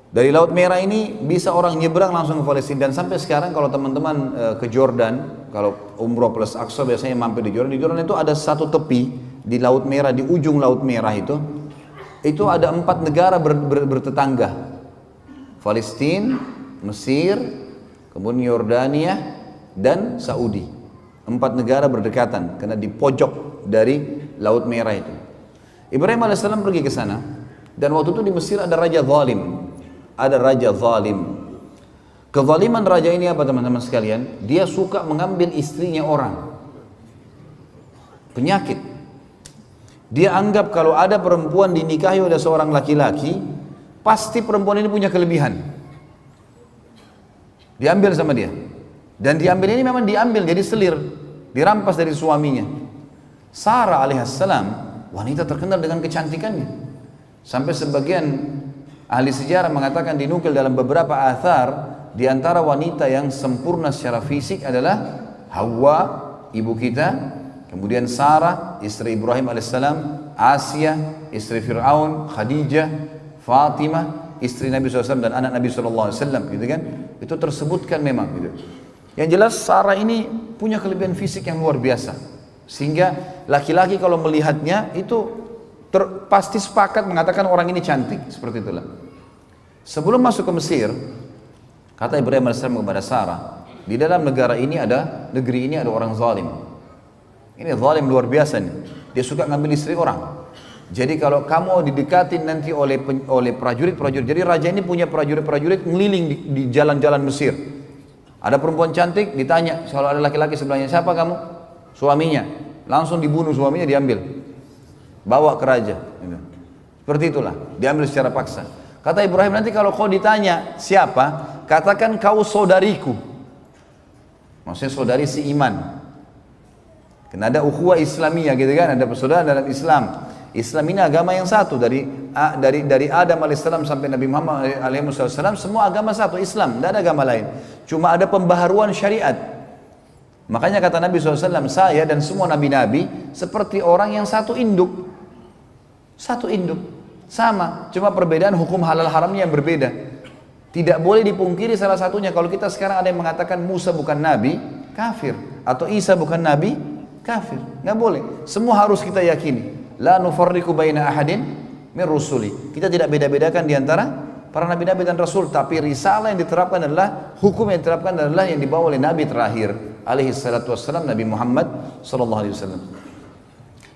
Dari Laut Merah ini bisa orang nyebrang langsung ke Palestina. Dan sampai sekarang kalau teman-teman ke Jordan, kalau umroh plus Aqsa biasanya mampir di Jordan. Di Jordan itu ada satu tepi di Laut Merah, di ujung Laut Merah itu ada 4 negara bertetangga. Palestina, Mesir, kemudian Yordania, dan Saudi. 4 negara berdekatan karena di pojok dari Laut Merah itu. Ibrahim alaihissalam pergi ke sana, dan waktu itu di Mesir ada raja zalim. Ada raja zalim. Kezaliman raja ini apa teman-teman sekalian? Dia suka mengambil istrinya orang. Penyakit. Dia anggap kalau ada perempuan dinikahi oleh seorang laki-laki, pasti perempuan ini punya kelebihan. Diambil sama dia. Dan diambil ini memang diambil jadi selir, dirampas dari suaminya. Sarah alaihissalam wanita terkenal dengan kecantikannya. Sampai sebagian ahli sejarah mengatakan, dinukil dalam beberapa athar, di antara wanita yang sempurna secara fisik adalah Hawa, ibu kita, kemudian Sarah, istri Ibrahim alaihissalam, Asia, istri Fir'aun, Khadijah, Fatimah, istri Nabi SAW dan anak Nabi SAW, gitu kan? Itu tersebutkan memang gitu. Yang jelas Sarah ini punya kelebihan fisik yang luar biasa, sehingga laki-laki kalau melihatnya itu pasti sepakat mengatakan orang ini cantik, seperti itulah. Sebelum masuk ke Mesir, kata Ibrahim AS kepada Sarah, di dalam negeri ini ada orang zalim. Ini zalim luar biasa nih. Dia suka ngambil istri orang. Jadi kalau kamu didekatin nanti oleh prajurit-prajurit, jadi raja ini punya prajurit-prajurit ngeliling di jalan-jalan Mesir. Ada perempuan cantik, ditanya, kalau ada laki-laki sebelahnya, siapa kamu? Suaminya. Langsung dibunuh suaminya, diambil. Bawa ke raja. Seperti itulah, diambil secara paksa. Kata Ibrahim, nanti kalau kau ditanya siapa, katakan kau saudariku. Maksudnya saudari si iman. Karena ada ukhuwah Islamiyah gitu kan, ada persaudaraan dalam Islam. Islam ini agama yang satu, dari Adam alaihissalam sampai Nabi Muhammad alaihissalam, semua agama satu, Islam, tidak ada agama lain. Cuma ada pembaharuan syariat. Makanya kata Nabi SAW, saya dan semua nabi-nabi seperti orang yang satu induk. Satu induk, sama, cuma perbedaan hukum halal haramnya yang berbeda. Tidak boleh dipungkiri salah satunya. Kalau kita sekarang ada yang mengatakan Musa bukan nabi, kafir. Atau Isa bukan nabi, kafir. Nggak boleh, semua harus kita yakini. La nufarriqu baina ahadin min rusuli. Kita tidak beda-bedakan di antara para nabi-nabi dan rasul, tapi risalah yang diterapkan adalah, hukum yang diterapkan adalah yang dibawa oleh nabi terakhir alaihi salatu wassalam, Nabi Muhammad sallallahu alaihi wasallam.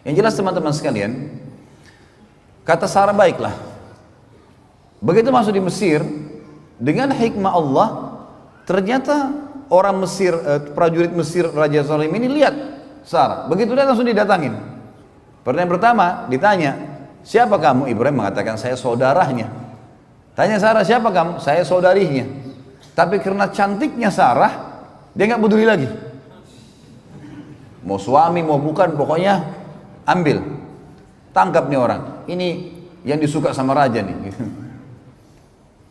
Yang jelas teman-teman sekalian, kata Sarah, baiklah. Begitu masuk di Mesir, dengan hikmah Allah, ternyata orang Mesir, prajurit Mesir Raja Zalim ini lihat Sarah. Begitu dia langsung didatangin. Pertanyaan pertama ditanya, siapa kamu? Ibrahim mengatakan, saya saudaranya. Tanya Sarah, siapa kamu? Saya saudarinya. Tapi karena cantiknya Sarah, dia nggak peduli lagi. Mau suami, mau bukan, pokoknya ambil. Tangkap nih orang. Ini yang disuka sama raja nih.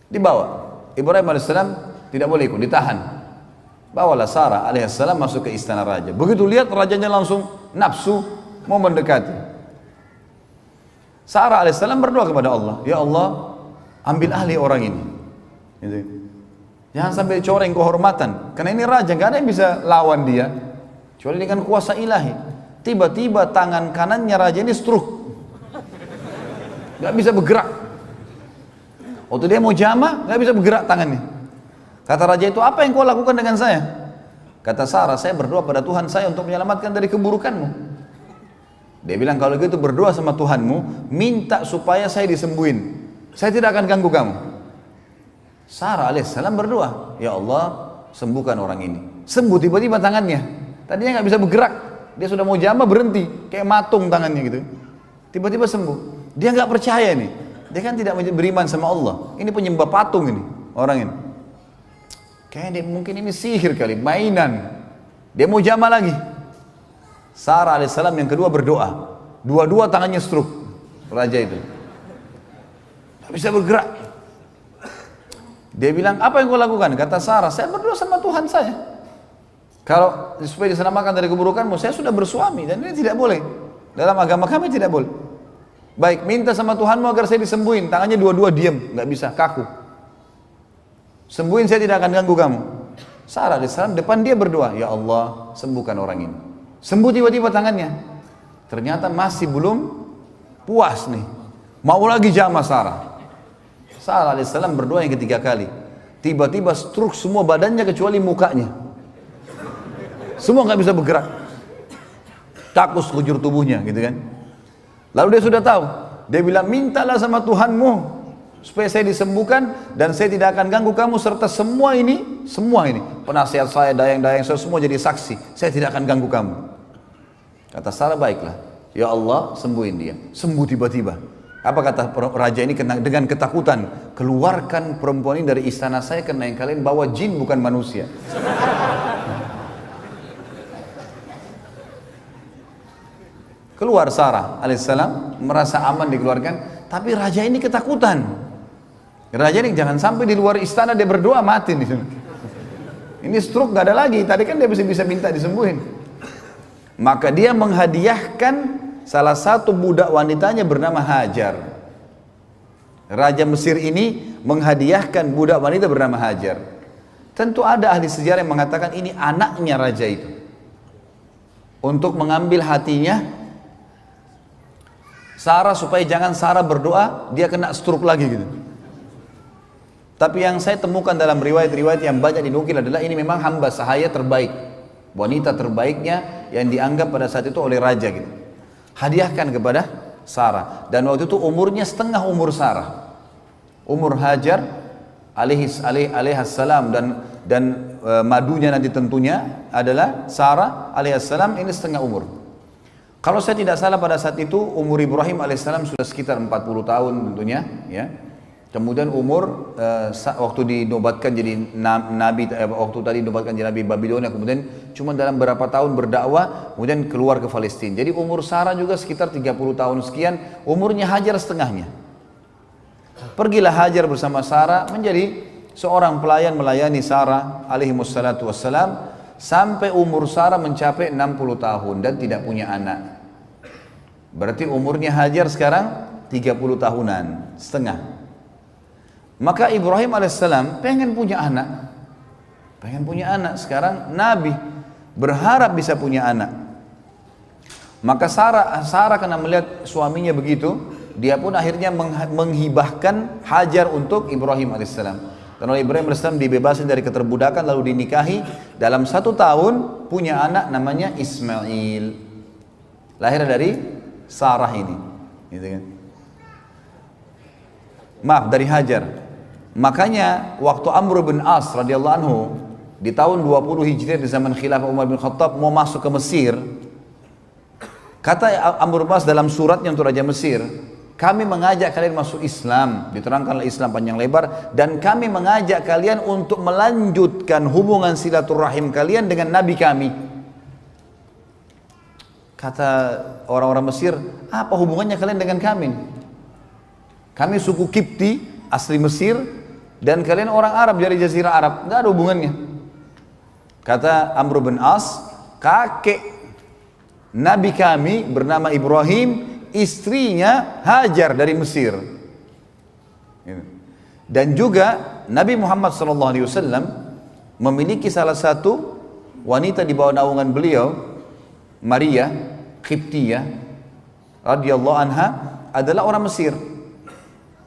Dibawa. Ibrahim alaihissalam tidak boleh ikut, ditahan. Bawalah Sarah alaihissalam masuk ke istana raja. Begitu lihat rajanya langsung nafsu mau mendekati. Sarah alaihissalam berdoa kepada Allah, ya Allah, ambil alih orang ini. Gitu. Jangan sampai coreng kehormatan, karena ini raja, gak ada yang bisa lawan dia kecuali dengan kuasa ilahi. Tiba-tiba tangan kanannya raja ini stroke, gak bisa bergerak. Waktu dia mau jama, gak bisa bergerak tangannya. Kata raja itu, apa yang kau lakukan dengan saya? Kata Sarah, saya berdoa pada Tuhan saya untuk menyelamatkan dari keburukanmu. Dia bilang, kalau gitu berdoa sama Tuhanmu, minta supaya saya disembuhin, saya tidak akan ganggu kamu. Sarah alaihissalam berdoa, ya Allah, sembuhkan orang ini. Sembuh tiba-tiba tangannya. Tadinya nggak bisa bergerak, dia sudah mau jama berhenti, kayak matung tangannya gitu. Tiba-tiba sembuh. Dia nggak percaya nih, dia kan tidak beriman sama Allah. Ini penyembah patung ini orang ini. Kayaknya mungkin ini sihir kali, mainan. Dia mau jama lagi. Sarah alaihissalam yang kedua berdoa, dua-dua tangannya stroke raja itu, nggak bisa bergerak. Dia bilang, apa yang kau lakukan? Kata Sarah, saya berdoa sama Tuhan saya. Kalau supaya diselamatkan dari keburukanmu, saya sudah bersuami dan ini tidak boleh. Dalam agama kami tidak boleh. Baik, minta sama Tuhanmu agar saya disembuhin. Tangannya dua-dua diam, nggak bisa, kaku. Sembuhin, saya tidak akan ganggu kamu. Sarah alaihissalam depan dia berdoa, ya Allah, sembuhkan orang ini. Sembuh tiba-tiba tangannya. Ternyata masih belum puas nih. Mau lagi jamah Sarah. Sarah alaihissalam berdoa yang ketiga kali. Tiba-tiba stroke semua badannya kecuali mukanya. Semua nggak bisa bergerak. Takut sekujur tubuhnya gitu kan. Lalu dia sudah tahu. Dia bilang, mintalah sama Tuhanmu supaya saya disembuhkan dan saya tidak akan ganggu kamu serta semua ini penasihat saya, dayang-dayang saya semua jadi saksi. Saya tidak akan ganggu kamu. Kata Sarah, baiklah. Ya Allah, sembuhin dia. Sembuh tiba-tiba. Apa kata raja ini dengan ketakutan? Keluarkan perempuan ini dari istana saya karena yang kalian bawa jin bukan manusia. Keluar Sarah alaihissalam, merasa aman dikeluarkan, tapi raja ini ketakutan. Raja ini jangan sampai di luar istana dia berdoa mati nih. Ini stroke gak ada lagi, tadi kan dia bisa minta disembuhin. Maka dia menghadiahkan salah satu budak wanitanya bernama Hajar. Raja Mesir ini menghadiahkan budak wanita bernama Hajar. Tentu ada ahli sejarah yang mengatakan ini anaknya raja itu. Untuk mengambil hatinya Sarah supaya jangan Sarah berdoa dia kena stroke lagi gitu. Tapi yang saya temukan dalam riwayat-riwayat yang banyak dinukil adalah ini memang hamba sahaya terbaik, wanita terbaiknya yang dianggap pada saat itu oleh raja gitu. Hadiahkan kepada Sarah dan waktu itu umurnya setengah umur Sarah. Umur Hajar alaihissalam dan madunya nanti tentunya adalah Sarah alaihissalam ini setengah umur. Kalau saya tidak salah pada saat itu umur Ibrahim alaihissalam sudah sekitar 40 tahun tentunya ya. Kemudian umur waktu dinobatkan jadi nabi, waktu tadi dinobatkan jadi nabi Babilonia, kemudian cuma dalam berapa tahun berdakwah, kemudian keluar ke Palestina. Jadi umur Sarah juga sekitar 30 tahun sekian, umurnya Hajar setengahnya. Pergilah Hajar bersama Sarah menjadi seorang pelayan melayani Sarah alaihi wassalatu wassalam sampai umur Sarah mencapai 60 tahun dan tidak punya anak. Berarti umurnya Hajar sekarang 30 tahunan setengah. Maka Ibrahim alaihissalam pengen punya anak. Sekarang Nabi berharap bisa punya anak. Maka Sarah karena melihat suaminya begitu, dia pun akhirnya menghibahkan Hajar untuk Ibrahim alaihissalam. Karena Ibrahim alaihissalam dibebaskan dari keterbudakan lalu dinikahi, dalam 1 tahun punya anak namanya Ismail. Lahir dari Sarah ini, gitu kan? Maaf, dari Hajar. Makanya waktu Amr bin As radhiyallahu anhu di tahun 20 Hijriah di zaman khilafah Umar bin Khattab mau masuk ke Mesir, kata Amr bin As dalam suratnya untuk Raja Mesir, kami mengajak kalian masuk Islam, diterangkanlah Islam panjang lebar, dan kami mengajak kalian untuk melanjutkan hubungan silaturahim kalian dengan Nabi kami. Kata orang-orang Mesir, apa hubungannya kalian dengan kami? Kami suku Kipti asli Mesir dan kalian orang Arab dari Jazirah Arab, nggak ada hubungannya. Kata Amr bin As, kakek Nabi kami bernama Ibrahim, istrinya Hajar dari Mesir. Dan juga Nabi Muhammad SAW memiliki salah satu wanita di bawah naungan beliau, Maria Qibtiyah radhiyallahu anha, adalah orang Mesir.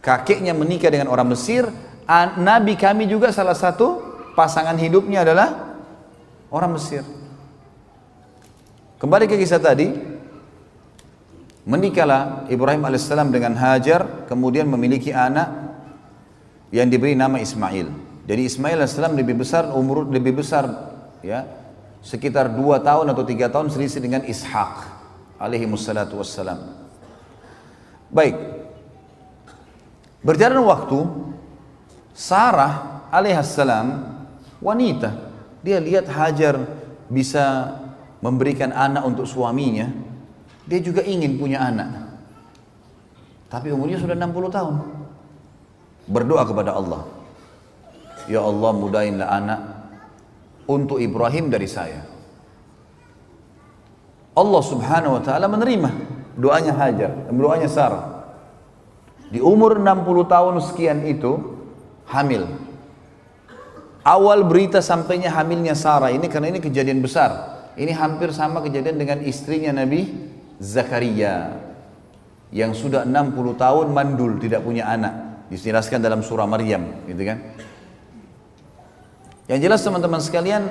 Kakeknya menikah dengan orang Mesir. Nabi kami juga salah satu pasangan hidupnya adalah orang Mesir. Kembali ke kisah tadi, menikahlah Ibrahim alaihissalam dengan Hajar, kemudian memiliki anak yang diberi nama Ismail. Jadi Ismail alaihissalam lebih besar ya, sekitar 2 tahun atau 3 tahun selisih dengan Ishak alaihi wassalatu wassalam. Baik, berjalan waktu, Sarah alaihissalam wanita, dia lihat Hajar bisa memberikan anak untuk suaminya, dia juga ingin punya anak. Tapi umurnya sudah 60 tahun. Berdoa kepada Allah. ya Allah mudahinlah anak untuk Ibrahim dari saya. Allah subhanahu wa ta'ala menerima doanya Hajar, doanya Sarah. Di umur 60 tahun sekian itu hamil. Awal berita sampainya hamilnya Sarah ini, karena ini kejadian besar. Ini hampir sama kejadian dengan istrinya Nabi Zakaria yang sudah 60 tahun mandul, tidak punya anak. Dijelaskan dalam surah Maryam, gitu kan? Yang jelas teman-teman sekalian,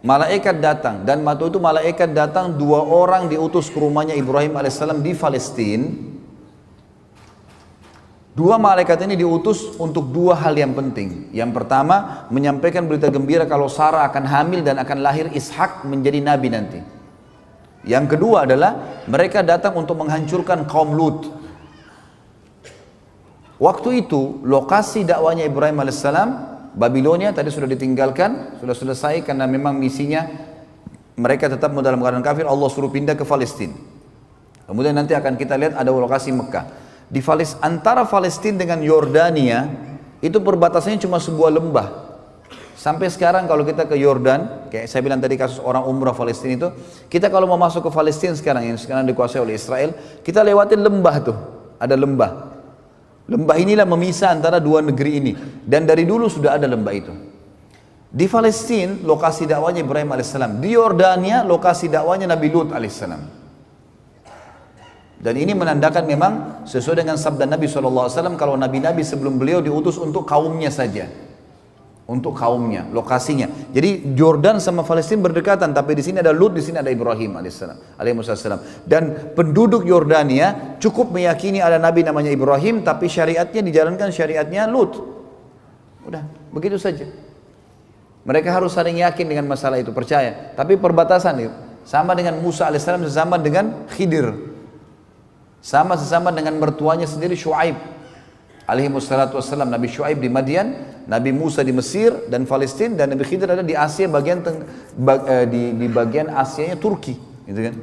malaikat datang, dan waktu itu malaikat datang 2 orang diutus ke rumahnya Ibrahim alaihissalam di Palestina. 2 malaikat ini diutus untuk 2 hal yang penting. Yang pertama, menyampaikan berita gembira kalau Sarah akan hamil dan akan lahir Ishak menjadi nabi nanti. Yang kedua adalah mereka datang untuk menghancurkan kaum Lut. Waktu itu lokasi dakwanya Ibrahim alaihissalam, Babilonia tadi sudah ditinggalkan, sudah selesai karena memang misinya mereka tetap dalam keadaan kafir. Allah suruh pindah ke Palestina. Kemudian nanti akan kita lihat ada lokasi Mekah. Di antara Palestina dengan Yordania itu perbatasannya cuma sebuah lembah. Sampai sekarang kalau kita ke Yordan, kayak saya bilang tadi kasus orang umrah Palestina itu, kita kalau mau masuk ke Palestina sekarang yang sekarang dikuasai oleh Israel, kita lewatin lembah tuh, ada lembah. Lembah inilah memisah antara 2 negeri ini, dan dari dulu sudah ada lembah itu. Di Palestina lokasi dakwanya Ibrahim alaihissalam, di Yordania lokasi dakwanya Nabi Lut alaihissalam. Dan ini menandakan memang sesuai dengan sabda Nabi SAW, kalau nabi-nabi sebelum beliau diutus untuk kaumnya saja, untuk kaumnya, lokasinya. Jadi Jordan sama Palestina berdekatan, tapi di sini ada Lut, di sini ada Ibrahim alaihissalam. Dan penduduk Yordania cukup meyakini ada nabi namanya Ibrahim, tapi syariatnya dijalankan syariatnya Lut. Udah, begitu saja. Mereka harus saling yakin dengan masalah itu, percaya. Tapi perbatasan itu sama dengan Musa alaihissalam, sesama dengan Khidir. Sesama dengan mertuanya sendiri Syuaib alaihi wassalatu wassalam. Nabi Syuaib di Madian, Nabi Musa di Mesir dan Palestina, dan Nabi Khidir ada di Asia bagian di bagian Asianya Turki, gitu kan.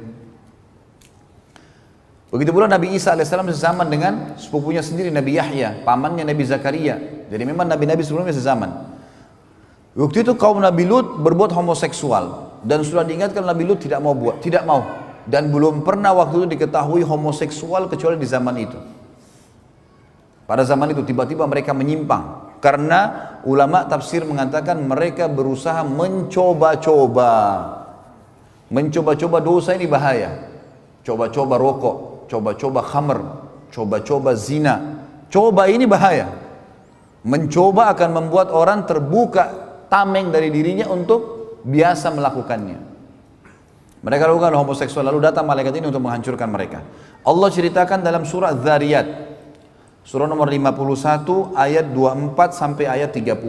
Begitu pula Nabi Isa alaihissalam sezaman dengan sepupunya sendiri Nabi Yahya, pamannya Nabi Zakaria. Jadi memang nabi-nabi sebelumnya sezaman. Waktu itu kaum Nabi Lut berbuat homoseksual, dan sudah diingatkan Nabi Lut tidak mau. Dan belum pernah waktu itu diketahui homoseksual kecuali di zaman itu. Pada zaman itu tiba-tiba mereka menyimpang, karena ulama tafsir mengatakan mereka berusaha mencoba-coba dosa ini bahaya. Coba-coba rokok, coba-coba khamr, coba-coba zina. Coba ini bahaya. Mencoba akan membuat orang terbuka tameng dari dirinya untuk biasa melakukannya. Mereka lakukan homoseksual, lalu datang malaikat ini untuk menghancurkan mereka. Allah ceritakan dalam surah Dzariyat, surah nomor 51 ayat 24 sampai ayat 30.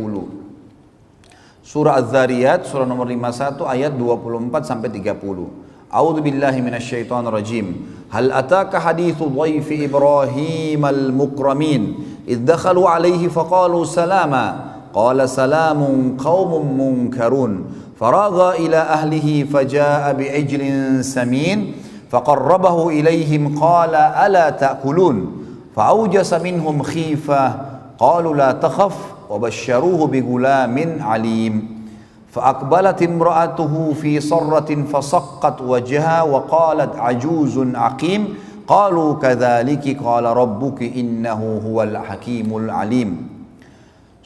Surah Dzariyat, surah nomor 51 ayat 24 sampai 30. A'udzu billahi minasyaitonir rajim. Hal ataka haditsu dhaifi Ibrahim al-mukramin idh dakhalu alaihi faqalu salama qala salamun qaumun munkarun. فراغ إلى أهله فجاء بعجل سمين فقربه إليهم قال ألا تأكلون فأوجس منهم خيفة قالوا لا تخف وبشروه بغلام عليم فأقبلت امرأته في صرة فصقت وجهها وقالت عجوز عقيم قالوا كذلك قال ربك إنه هو الحكيم العليم.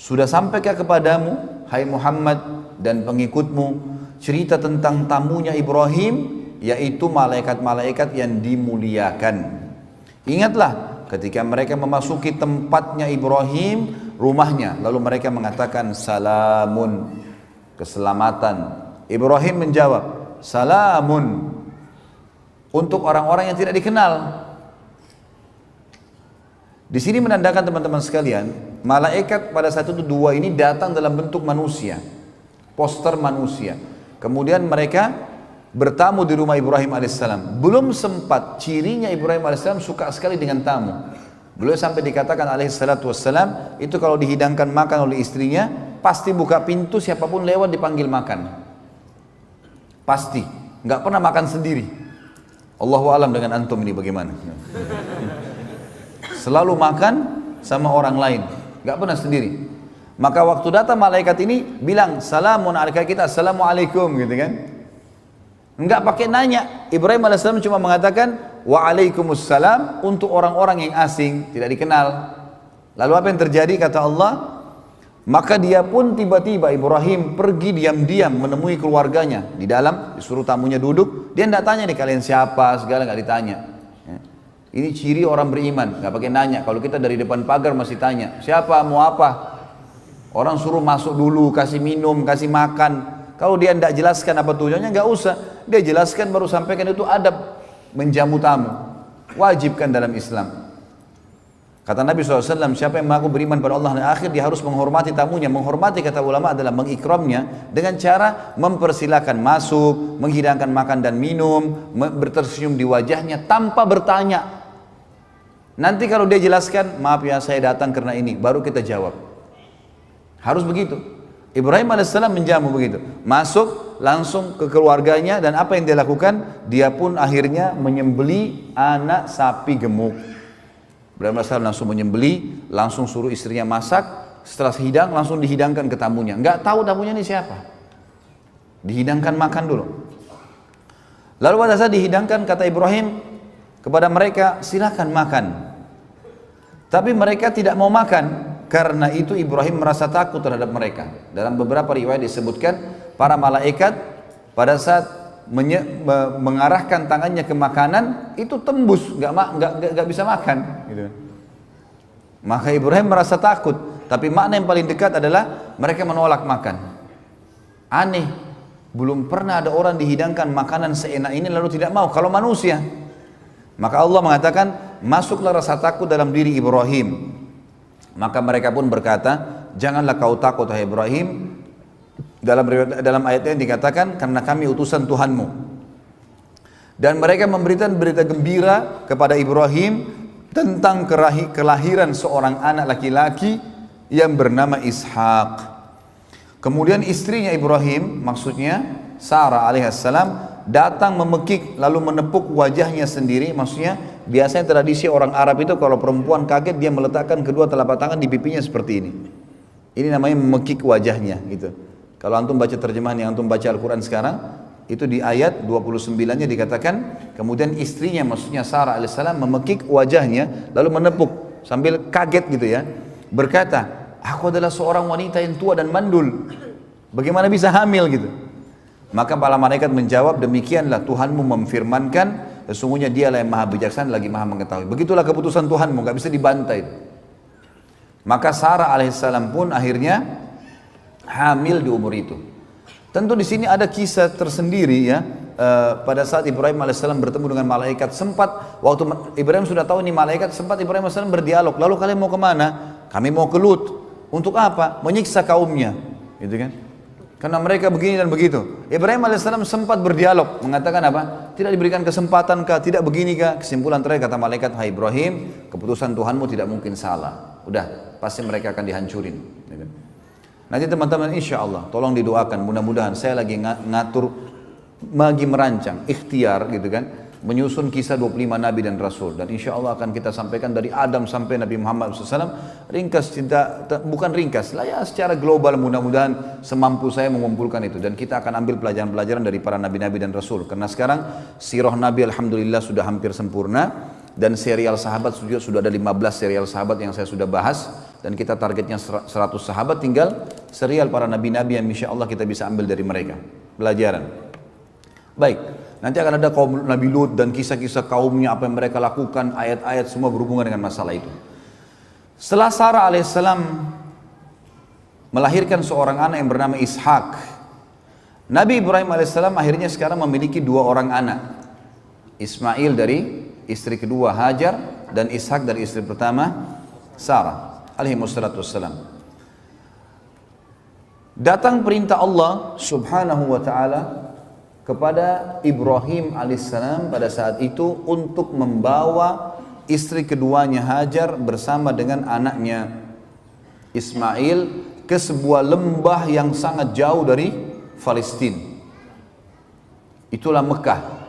Sudah sampaikah kepadamu, hai Muhammad dan pengikutmu, cerita tentang tamunya Ibrahim, yaitu malaikat-malaikat yang dimuliakan. Ingatlah ketika mereka memasuki tempatnya Ibrahim, rumahnya, lalu mereka mengatakan salamun, keselamatan. Ibrahim menjawab salamun, untuk orang-orang yang tidak dikenal. Di sini menandakan teman-teman sekalian, malaikat pada saat itu 2 ini datang dalam bentuk manusia, poster manusia. Kemudian mereka bertamu di rumah Ibrahim alaihissalam. Belum sempat, cirinya Ibrahim alaihissalam suka sekali dengan tamu. Beliau sampai dikatakan alaihissalatu wassalam, itu kalau dihidangkan makan oleh istrinya, pasti buka pintu, siapapun lewat dipanggil makan. Pasti, nggak pernah makan sendiri. Allahu alam dengan antum ini bagaimana. Selalu makan sama orang lain, nggak pernah sendiri. Maka waktu datang malaikat ini bilang salamun alaikum, kita assalamualaikum gitu kan. Enggak pakai nanya. Ibrahim alaihissalam cuma mengatakan waalaikumsalam untuk orang-orang yang asing, tidak dikenal. Lalu apa yang terjadi kata Allah? Maka dia pun tiba-tiba Ibrahim pergi diam-diam menemui keluarganya di dalam, disuruh tamunya duduk. Dia tidak tanya nih kalian siapa, segala nggak ditanya. Ini ciri orang beriman, nggak pakai nanya. Kalau kita dari depan pagar masih tanya siapa, mau apa. Orang suruh masuk dulu, kasih minum, kasih makan. Kalau dia tidak jelaskan apa tujuannya, nggak usah. Dia jelaskan baru sampaikan, itu adab menjamu tamu. Wajibkan dalam Islam. Kata Nabi SAW, siapa yang mengaku beriman pada Allah dan akhir, dia harus menghormati tamunya. Menghormati kata ulama adalah mengikramnya dengan cara mempersilahkan masuk, menghidangkan makan dan minum, bertersenyum di wajahnya tanpa bertanya. Nanti kalau dia jelaskan, maaf ya saya datang karena ini, baru kita jawab. Harus begitu. Ibrahim alaihissalam menjamu begitu. Masuk langsung ke keluarganya dan apa yang dia lakukan? Dia pun akhirnya menyembeli anak sapi gemuk. Ibrahim alaihissalam langsung menyembeli, langsung suruh istrinya masak. Setelah hidang langsung dihidangkan ke tamunya. Enggak tahu tamunya ini siapa. Dihidangkan makan dulu. Lalu pada saat dihidangkan kata Ibrahim kepada mereka, silakan makan. Tapi mereka tidak mau makan. Karena itu Ibrahim merasa takut terhadap mereka. Dalam beberapa riwayat disebutkan para malaikat pada saat mengarahkan tangannya ke makanan itu tembus, nggak bisa makan. Gitu. Maka Ibrahim merasa takut. Tapi makna yang paling dekat adalah mereka menolak makan. Aneh, belum pernah ada orang dihidangkan makanan seenak ini lalu tidak mau. Kalau manusia, maka Allah mengatakan masuklah rasa takut dalam diri Ibrahim. Maka mereka pun berkata, janganlah kau takut hai Ibrahim. Dalam ayat ini dikatakan, karena kami utusan Tuhanmu. Dan mereka memberikan berita gembira kepada Ibrahim tentang kelahiran seorang anak laki-laki yang bernama Ishak. Kemudian istrinya Ibrahim, maksudnya Sarah alaihissalam, datang memekik lalu menepuk wajahnya sendiri. Maksudnya biasanya tradisi orang Arab itu kalau perempuan kaget dia meletakkan kedua telapak tangan di pipinya seperti ini. Ini namanya memekik wajahnya gitu. Kalau antum baca terjemahan yang antum baca Al-Quran sekarang, itu di ayat 29-nya dikatakan, kemudian istrinya maksudnya Sarah alaihissalam memekik wajahnya lalu menepuk sambil kaget gitu ya. Berkata, aku adalah seorang wanita yang tua dan mandul. Bagaimana bisa hamil gitu? Maka para malaikat menjawab, demikianlah Tuhanmu memfirmankan, sesungguhnya dialah yang maha bijaksana lagi maha mengetahui. Begitulah keputusan Tuhanmu, gak bisa dibantai. Maka Sarah alaihissalam pun akhirnya hamil di umur itu. Tentu di sini ada kisah tersendiri ya. Pada saat Ibrahim alaihissalam bertemu dengan malaikat, sempat waktu Ibrahim sudah tahu ini malaikat, sempat Ibrahim alaihissalam berdialog. Lalu kalian mau kemana? Kami mau ke Lut. Untuk apa? Menyiksa kaumnya, gitu kan? Karena mereka begini dan begitu. Ibrahim alaihissalam sempat berdialog, mengatakan apa? Tidak diberikan kesempatan kah? Tidak begini kah? Kesimpulan terakhir kata malaikat, hai Ibrahim, keputusan Tuhanmu tidak mungkin salah. Udah, pasti mereka akan dihancurin. Nanti teman-teman insya Allah, tolong didoakan. Mudah-mudahan saya lagi ngatur, lagi merancang, ikhtiar gitu kan, menyusun kisah 25 Nabi dan Rasul. Dan insya Allah akan kita sampaikan dari Adam sampai Nabi Muhammad SAW. Ringkas, bukan ringkas lah ya, secara global mudah-mudahan semampu saya mengumpulkan itu. Dan kita akan ambil pelajaran-pelajaran dari para Nabi-Nabi dan Rasul. Karena sekarang sirah Nabi Alhamdulillah sudah hampir sempurna. Dan serial sahabat sudah ada 15 serial sahabat yang saya sudah bahas. Dan kita targetnya 100 sahabat, tinggal serial para Nabi-Nabi yang insya Allah kita bisa ambil dari mereka. Pelajaran. Baik. Nanti akan ada kaum Nabi Lut dan kisah-kisah kaumnya, apa yang mereka lakukan, ayat-ayat semua berhubungan dengan masalah itu. Setelah Sarah alaihissalam melahirkan seorang anak yang bernama Ishak, Nabi Ibrahim alaihissalam akhirnya sekarang memiliki 2 orang anak. Ismail dari istri kedua Hajar dan Ishak dari istri pertama Sarah alaihissalam. Datang perintah Allah subhanahu wa ta'ala kepada Ibrahim alaihissalam pada saat itu untuk membawa istri keduanya Hajar bersama dengan anaknya Ismail ke sebuah lembah yang sangat jauh dari Palestina. Itulah Mekah.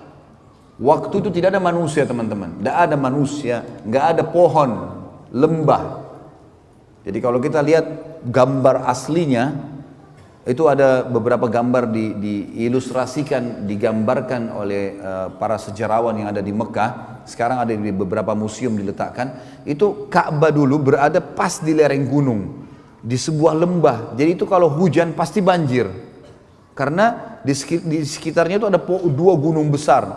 Waktu itu tidak ada manusia teman-teman, tidak ada manusia, nggak ada pohon, lembah. Jadi kalau kita lihat gambar aslinya, itu ada beberapa gambar diilustrasikan, digambarkan oleh para sejarawan yang ada di Mekah. Sekarang ada di beberapa museum diletakkan. Itu Ka'bah dulu berada pas di lereng gunung, di sebuah lembah. Jadi itu kalau hujan pasti banjir. Karena di sekitarnya itu ada dua gunung besar,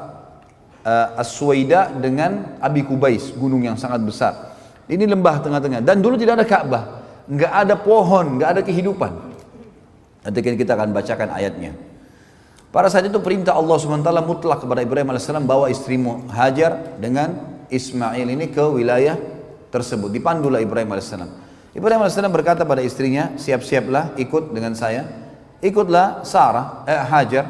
As-Suwaida dengan Abi Kubais, gunung yang sangat besar. Ini lembah tengah-tengah, dan dulu tidak ada Ka'bah, nggak ada pohon, nggak ada kehidupan. Nanti kita akan bacakan ayatnya. Pada saat itu perintah Allah SWT mutlak kepada Ibrahim AS, bawa istrimu Hajar dengan Ismail ini ke wilayah tersebut. Dipandulah Ibrahim AS. Ibrahim AS berkata pada istrinya, siap-siaplah ikut dengan saya. Ikutlah Hajar,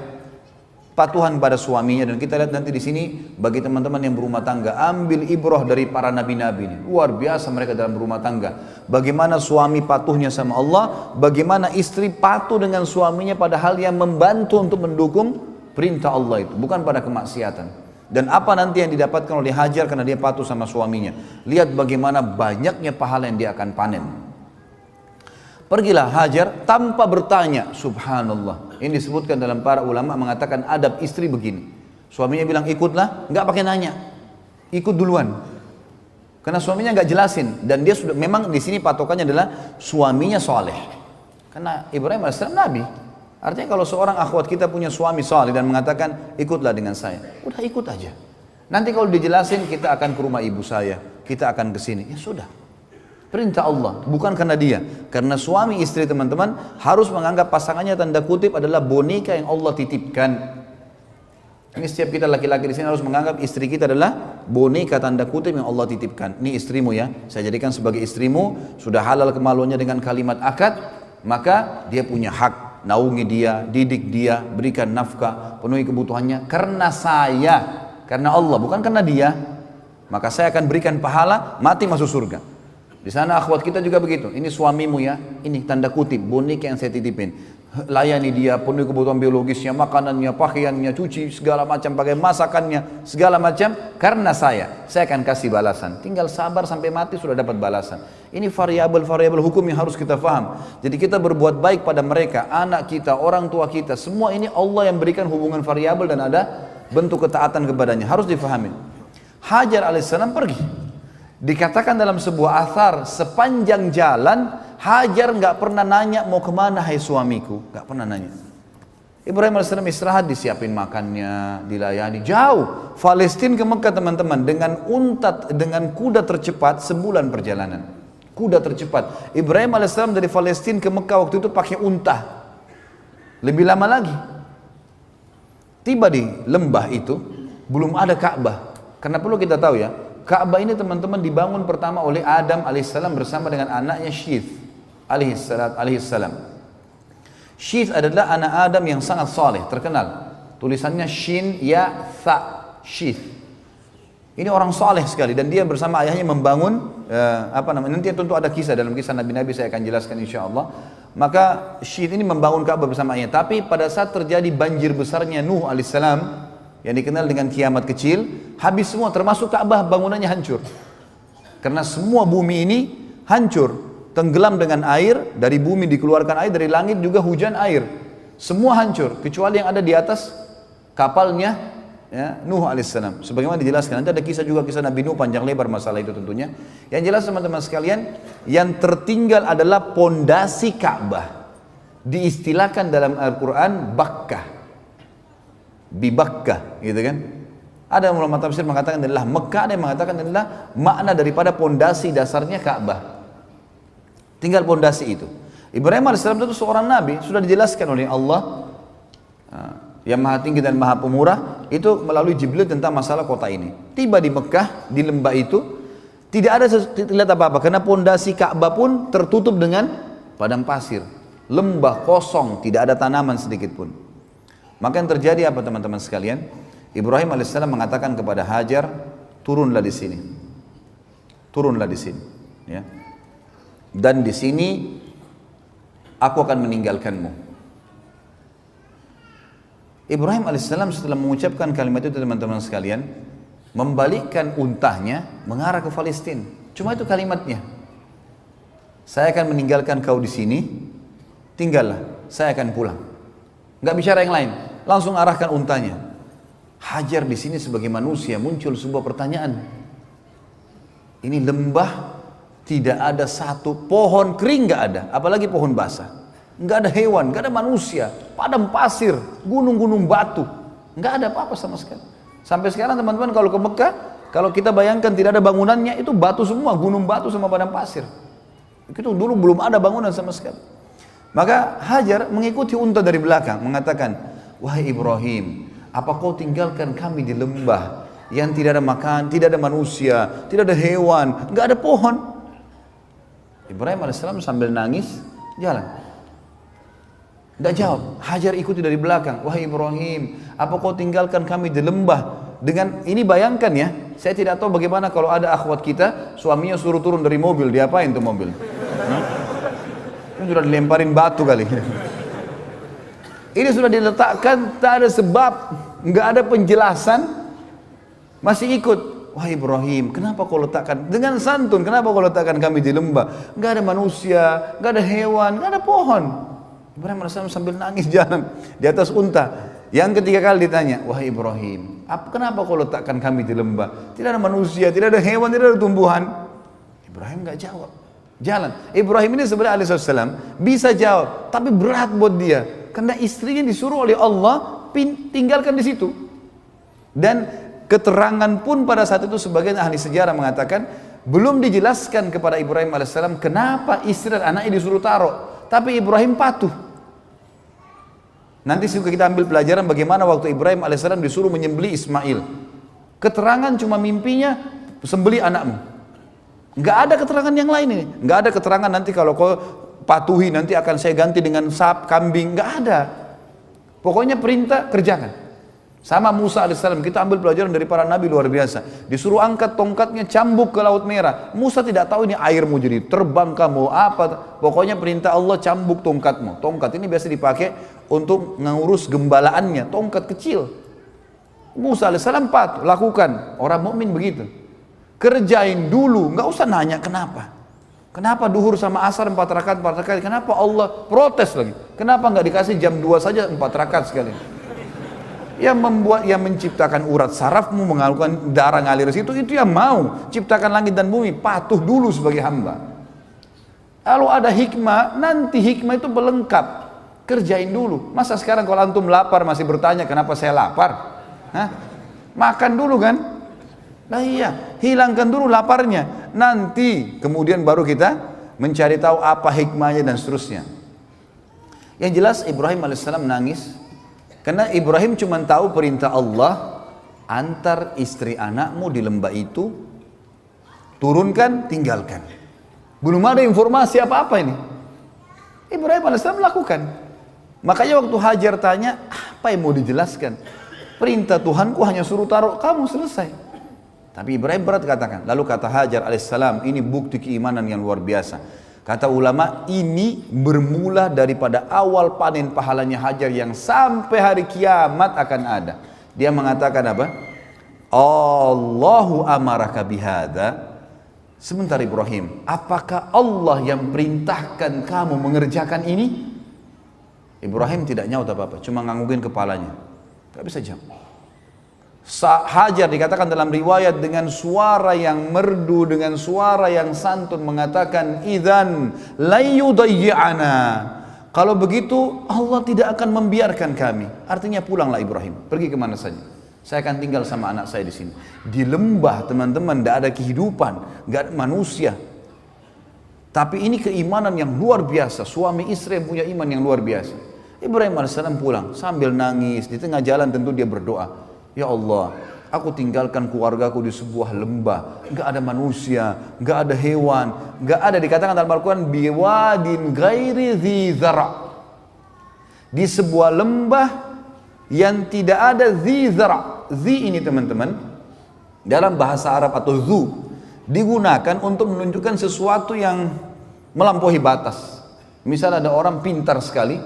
patuhan pada suaminya. Dan kita lihat nanti di sini bagi teman-teman yang berumah tangga, ambil ibrah dari para nabi-nabi ini. Luar biasa mereka dalam berumah tangga. Bagaimana suami patuhnya sama Allah, bagaimana istri patuh dengan suaminya pada hal yang membantu untuk mendukung perintah Allah itu, bukan pada kemaksiatan. Dan apa nanti yang didapatkan oleh Hajar karena dia patuh sama suaminya. Lihat bagaimana banyaknya pahala yang dia akan panen. Pergilah Hajar tanpa bertanya, subhanallah. Ini disebutkan dalam para ulama mengatakan adab istri begini. Suaminya bilang ikutlah, nggak pakai nanya, ikut duluan. Karena suaminya nggak jelasin, dan dia sudah memang di sini patokannya adalah suaminya soleh. Karena Ibrahim AS Nabi. Artinya kalau seorang akhwat kita punya suami soleh dan mengatakan ikutlah dengan saya, udah ikut aja. Nanti kalau dijelasin kita akan ke rumah ibu saya, kita akan ke sini, ya sudah. Perintah Allah, bukan karena dia. Karena suami istri teman-teman harus menganggap pasangannya tanda kutip adalah boneka yang Allah titipkan. Ini setiap kita laki-laki di sini harus menganggap istri kita adalah boneka tanda kutip yang Allah titipkan. Ini istrimu ya, saya jadikan sebagai istrimu, sudah halal kemaluannya dengan kalimat akad, maka dia punya hak, naungi dia, didik dia, berikan nafkah, penuhi kebutuhannya. Karena saya, karena Allah, bukan karena dia. Maka saya akan berikan pahala, mati masuk surga. Di sana akhwat kita juga begitu. Ini suamimu ya, ini tanda kutip boneka yang saya titipin. Layani dia, penuhi kebutuhan biologisnya, makanannya, pakaiannya, cuci segala macam, pakai masakannya, segala macam. Karena saya akan kasih balasan. Tinggal sabar sampai mati sudah dapat balasan. Ini variabel-variabel hukum yang harus kita paham. Jadi kita berbuat baik pada mereka, anak kita, orang tua kita, semua ini Allah yang berikan hubungan variabel dan ada bentuk ketaatan kepadanya. Harus difahami. Hajar alaihissalam pergi. Dikatakan dalam sebuah athar, sepanjang jalan Hajar nggak pernah nanya mau kemana hai suamiku, nggak pernah nanya. Ibrahim AS istirahat, disiapin makannya, dilayani. Jauh, Palestina ke Mekah teman-teman, dengan kuda tercepat sebulan perjalanan. Kuda tercepat. Ibrahim AS dari Palestina ke Mekah waktu itu pakai unta. Lebih lama lagi. Tiba di lembah itu, belum ada Ka'bah. Karena perlu kita tahu ya, Ka'bah ini teman-teman dibangun pertama oleh Adam alaihissalam bersama dengan anaknya Syith alaihissalam. Syith adalah anak Adam yang sangat saleh, terkenal. Tulisannya Shin Ya Tha, Syith. Ini orang saleh sekali dan dia bersama ayahnya membangun nanti tentu ada kisah dalam kisah Nabi-Nabi, saya akan jelaskan insyaallah. Maka Syith ini membangun Ka'bah bersama ayahnya. Tapi pada saat terjadi banjir besarnya Nuh alaihissalam, yang dikenal dengan kiamat kecil, habis semua termasuk Ka'bah, bangunannya hancur. Karena semua bumi ini hancur, tenggelam dengan air, dari bumi dikeluarkan air, dari langit juga hujan air. Semua hancur, kecuali yang ada di atas kapalnya ya, Nuh alaihissalam. Sebagaimana dijelaskan, nanti ada kisah Nabi Nuh panjang lebar masalah itu tentunya. Yang jelas teman-teman sekalian, yang tertinggal adalah pondasi Ka'bah. Diistilahkan dalam Al-Quran Bakkah. Bibakkah, gitu kan? Ada ulama tafsir mengatakan adalah Mekah, ada yang mengatakan adalah makna daripada pondasi dasarnya Ka'bah. Tinggal pondasi itu. Ibrahim AS itu seorang nabi, sudah dijelaskan oleh Allah yang maha tinggi dan maha pemurah, itu melalui Jibril tentang masalah kota ini. Tiba di Mekah, di lembah itu, tidak ada lihat apa-apa, karena pondasi Ka'bah pun tertutup dengan padang pasir, lembah kosong, tidak ada tanaman sedikit pun. Maka yang terjadi apa teman-teman sekalian? Ibrahim AS mengatakan kepada Hajar, turunlah di sini, turunlah di sini, ya. Dan di sini aku akan meninggalkanmu. Ibrahim AS setelah mengucapkan kalimat itu teman-teman sekalian, membalikkan untahnya mengarah ke Palestina. Cuma itu kalimatnya. saya akan meninggalkan kau di sini, tinggallah, saya akan pulang. Nggak bicara yang lain, langsung arahkan untanya. Hajar di sini sebagai manusia muncul sebuah pertanyaan. Ini lembah, tidak ada satu pohon kering, nggak ada, apalagi pohon basah. Nggak ada hewan, nggak ada manusia, padam pasir, gunung-gunung batu, nggak ada apa-apa sama sekali. Sampai sekarang teman-teman kalau ke Mekah, kalau kita bayangkan tidak ada bangunannya, itu batu semua, gunung batu sama padang pasir. Itu dulu belum ada bangunan sama sekali. Maka Hajar mengikuti unta dari belakang, mengatakan, wahai Ibrahim, apa kau tinggalkan kami di lembah yang tidak ada makan, tidak ada manusia, tidak ada hewan, nggak ada pohon? Ibrahim alaihissalam sambil nangis jalan. Nggak jawab. Hajar ikuti dari belakang. Wahai Ibrahim, apa kau tinggalkan kami di lembah? Dengan ini bayangkan ya, saya tidak tahu bagaimana kalau ada akhwat kita, suaminya suruh turun dari mobil, diapain tuh mobil? Ini sudah dilemparin batu kali. Ini sudah diletakkan, tak ada sebab, nggak ada penjelasan, masih ikut. Wahai Ibrahim, kenapa kau letakkan dengan santun? Kenapa kau letakkan kami di lembah? Nggak ada manusia, nggak ada hewan, nggak ada pohon. Ibrahim AS sambil nangis jalan di atas unta. Yang ketiga kali ditanya, wahai Ibrahim, kenapa kau letakkan kami di lembah? Tidak ada manusia, tidak ada hewan, tidak ada tumbuhan. Ibrahim nggak jawab. Jalan. Ibrahim ini sebenarnya alaihissalam bisa jawab, tapi berat buat dia. Karena istrinya disuruh oleh Allah tinggalkan di situ. Dan keterangan pun pada saat itu sebagian ahli sejarah mengatakan belum dijelaskan kepada Ibrahim alaihissalam kenapa istri dan anaknya disuruh taruh, tapi Ibrahim patuh. Nanti kita ambil pelajaran bagaimana waktu Ibrahim alaihissalam disuruh menyembelih Ismail. Keterangan cuma mimpinya sembelih anakmu. Nggak ada keterangan yang lain ini. Nggak ada keterangan nanti kalau kau patuhi nanti akan saya ganti dengan kambing, nggak ada. Pokoknya perintah kerjakan. Sama Musa alaihissalam, kita ambil pelajaran dari para nabi luar biasa. Disuruh angkat tongkatnya cambuk ke Laut Merah. Musa tidak tahu ini air mau jadi terbang kamu apa. Pokoknya perintah Allah cambuk tongkatmu. Tongkat ini biasa dipakai untuk ngurus gembalaannya, tongkat kecil. Musa alaihissalam patuh, lakukan. Orang mukmin begitu. Kerjain dulu, nggak usah nanya kenapa. Kenapa duhur sama asar 4 rakaat, kenapa Allah protes lagi? Kenapa nggak dikasih jam 2 saja 4 rakaat sekali? Yang menciptakan urat sarafmu, mengalirkan darah ngalir situ, itu yang mau ciptakan langit dan bumi, patuh dulu sebagai hamba. Kalau ada hikmah, nanti hikmah itu pelengkap. Kerjain dulu. Masa sekarang kalau antum lapar masih bertanya kenapa saya lapar? Hah? Makan dulu kan? Nah iya, hilangkan dulu laparnya. Nanti kemudian baru kita mencari tahu apa hikmahnya dan seterusnya. Yang jelas Ibrahim alaihissalam nangis karena Ibrahim cuma tahu perintah Allah, antar istri anakmu di lembah itu, turunkan, tinggalkan. Belum ada informasi apa-apa ini. Ibrahim alaihissalam lakukan. Makanya waktu Hajar tanya, apa yang mau dijelaskan? Perintah Tuhanku hanya suruh taruh kamu, selesai. Tapi Ibrahim berat katakan. Lalu kata Hajar alaihissalam, ini bukti keimanan yang luar biasa. Kata ulama, ini bermula daripada awal panen pahalanya Hajar yang sampai hari kiamat akan ada. Dia mengatakan apa? Allahu amaraka bihada. Sebentar Ibrahim, apakah Allah yang perintahkan kamu mengerjakan ini? Ibrahim tidak nyaut apa-apa, cuma nganggungin kepalanya. Gak bisa jawab. Hajar dikatakan dalam riwayat dengan suara yang merdu, dengan suara yang santun mengatakan, idzan la yudayyi'ana. Kalau begitu Allah tidak akan membiarkan kami. Artinya pulanglah Ibrahim, pergi kemana saja. Saya akan tinggal sama anak saya di sini. Di lembah teman-teman, tidak ada kehidupan, tidak ada manusia. Tapi ini keimanan yang luar biasa. Suami istri yang punya iman yang luar biasa. Ibrahim AS pulang sambil nangis. Di tengah jalan tentu dia berdoa. Ya Allah, aku tinggalkan keluargaku di sebuah lembah, nggak ada manusia, nggak ada hewan, nggak ada, dikatakan dalam Al-Quran, biwadin ghairi dhi zara', di sebuah lembah yang tidak ada dhi zara'. Dhi ini teman-teman dalam bahasa Arab atau zu digunakan untuk menunjukkan sesuatu yang melampaui batas. Misal ada orang pintar sekali,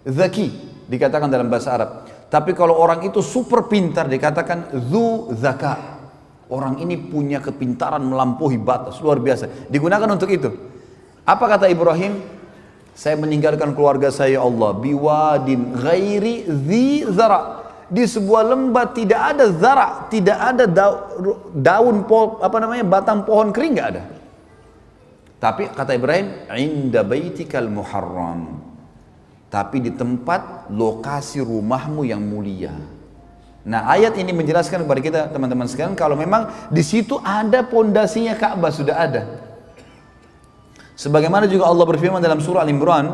zaki dikatakan dalam bahasa Arab. Tapi kalau orang itu super pintar dikatakan zu zaka. Orang ini punya kepintaran melampaui batas, luar biasa. Digunakan untuk itu. Apa kata Ibrahim? Saya meninggalkan keluarga saya, ya Allah, biwadin ghairi dzi zara'. Di sebuah lembah tidak ada zara', tidak ada daun batang pohon kering, enggak ada. Tapi kata Ibrahim, inda baitikal muharram. Tapi di tempat lokasi rumahmu yang mulia. Nah, ayat ini menjelaskan kepada kita teman-teman sekalian kalau memang di situ ada pondasinya Ka'bah, sudah ada. Sebagaimana juga Allah berfirman dalam surah Al-Imran,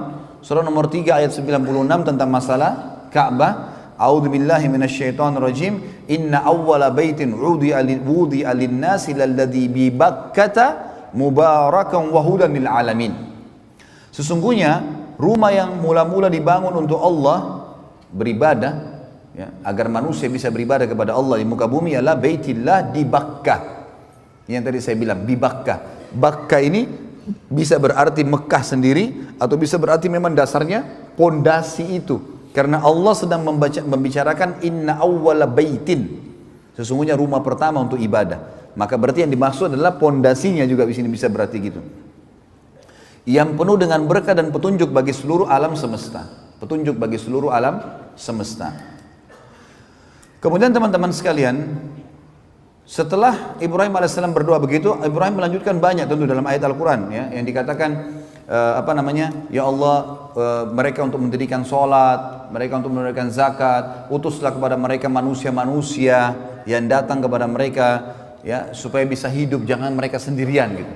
surah nomor 3 ayat 96 tentang masalah Ka'bah. A'udzu billahi minasyaitonir rajim. Inna awwala baitin wudi'a lin-nasi lalladzi bi Bakkah mubarakan wa hudan lil alamin. Sesungguhnya rumah yang mula-mula dibangun untuk Allah beribadah, ya, agar manusia bisa beribadah kepada Allah di muka bumi adalah Baitillah di Bakkah. Yang tadi saya bilang di Bakkah. Bakkah ini bisa berarti Mekah sendiri atau bisa berarti memang dasarnya pondasi itu. Karena Allah sedang membicarakan inna awwala baitin. Sesungguhnya rumah pertama untuk ibadah. Maka berarti yang dimaksud adalah pondasinya juga di sini bisa berarti gitu. Yang penuh dengan berkah dan petunjuk bagi seluruh alam semesta. Petunjuk bagi seluruh alam semesta. Kemudian teman-teman sekalian, setelah Ibrahim AS berdoa begitu, Ibrahim melanjutkan banyak tentu dalam ayat Al-Quran, ya, yang dikatakan ya Allah, mereka untuk mendirikan sholat, mereka untuk menunaikan zakat, utuslah kepada mereka manusia-manusia yang datang kepada mereka, ya, supaya bisa hidup, jangan mereka sendirian gitu.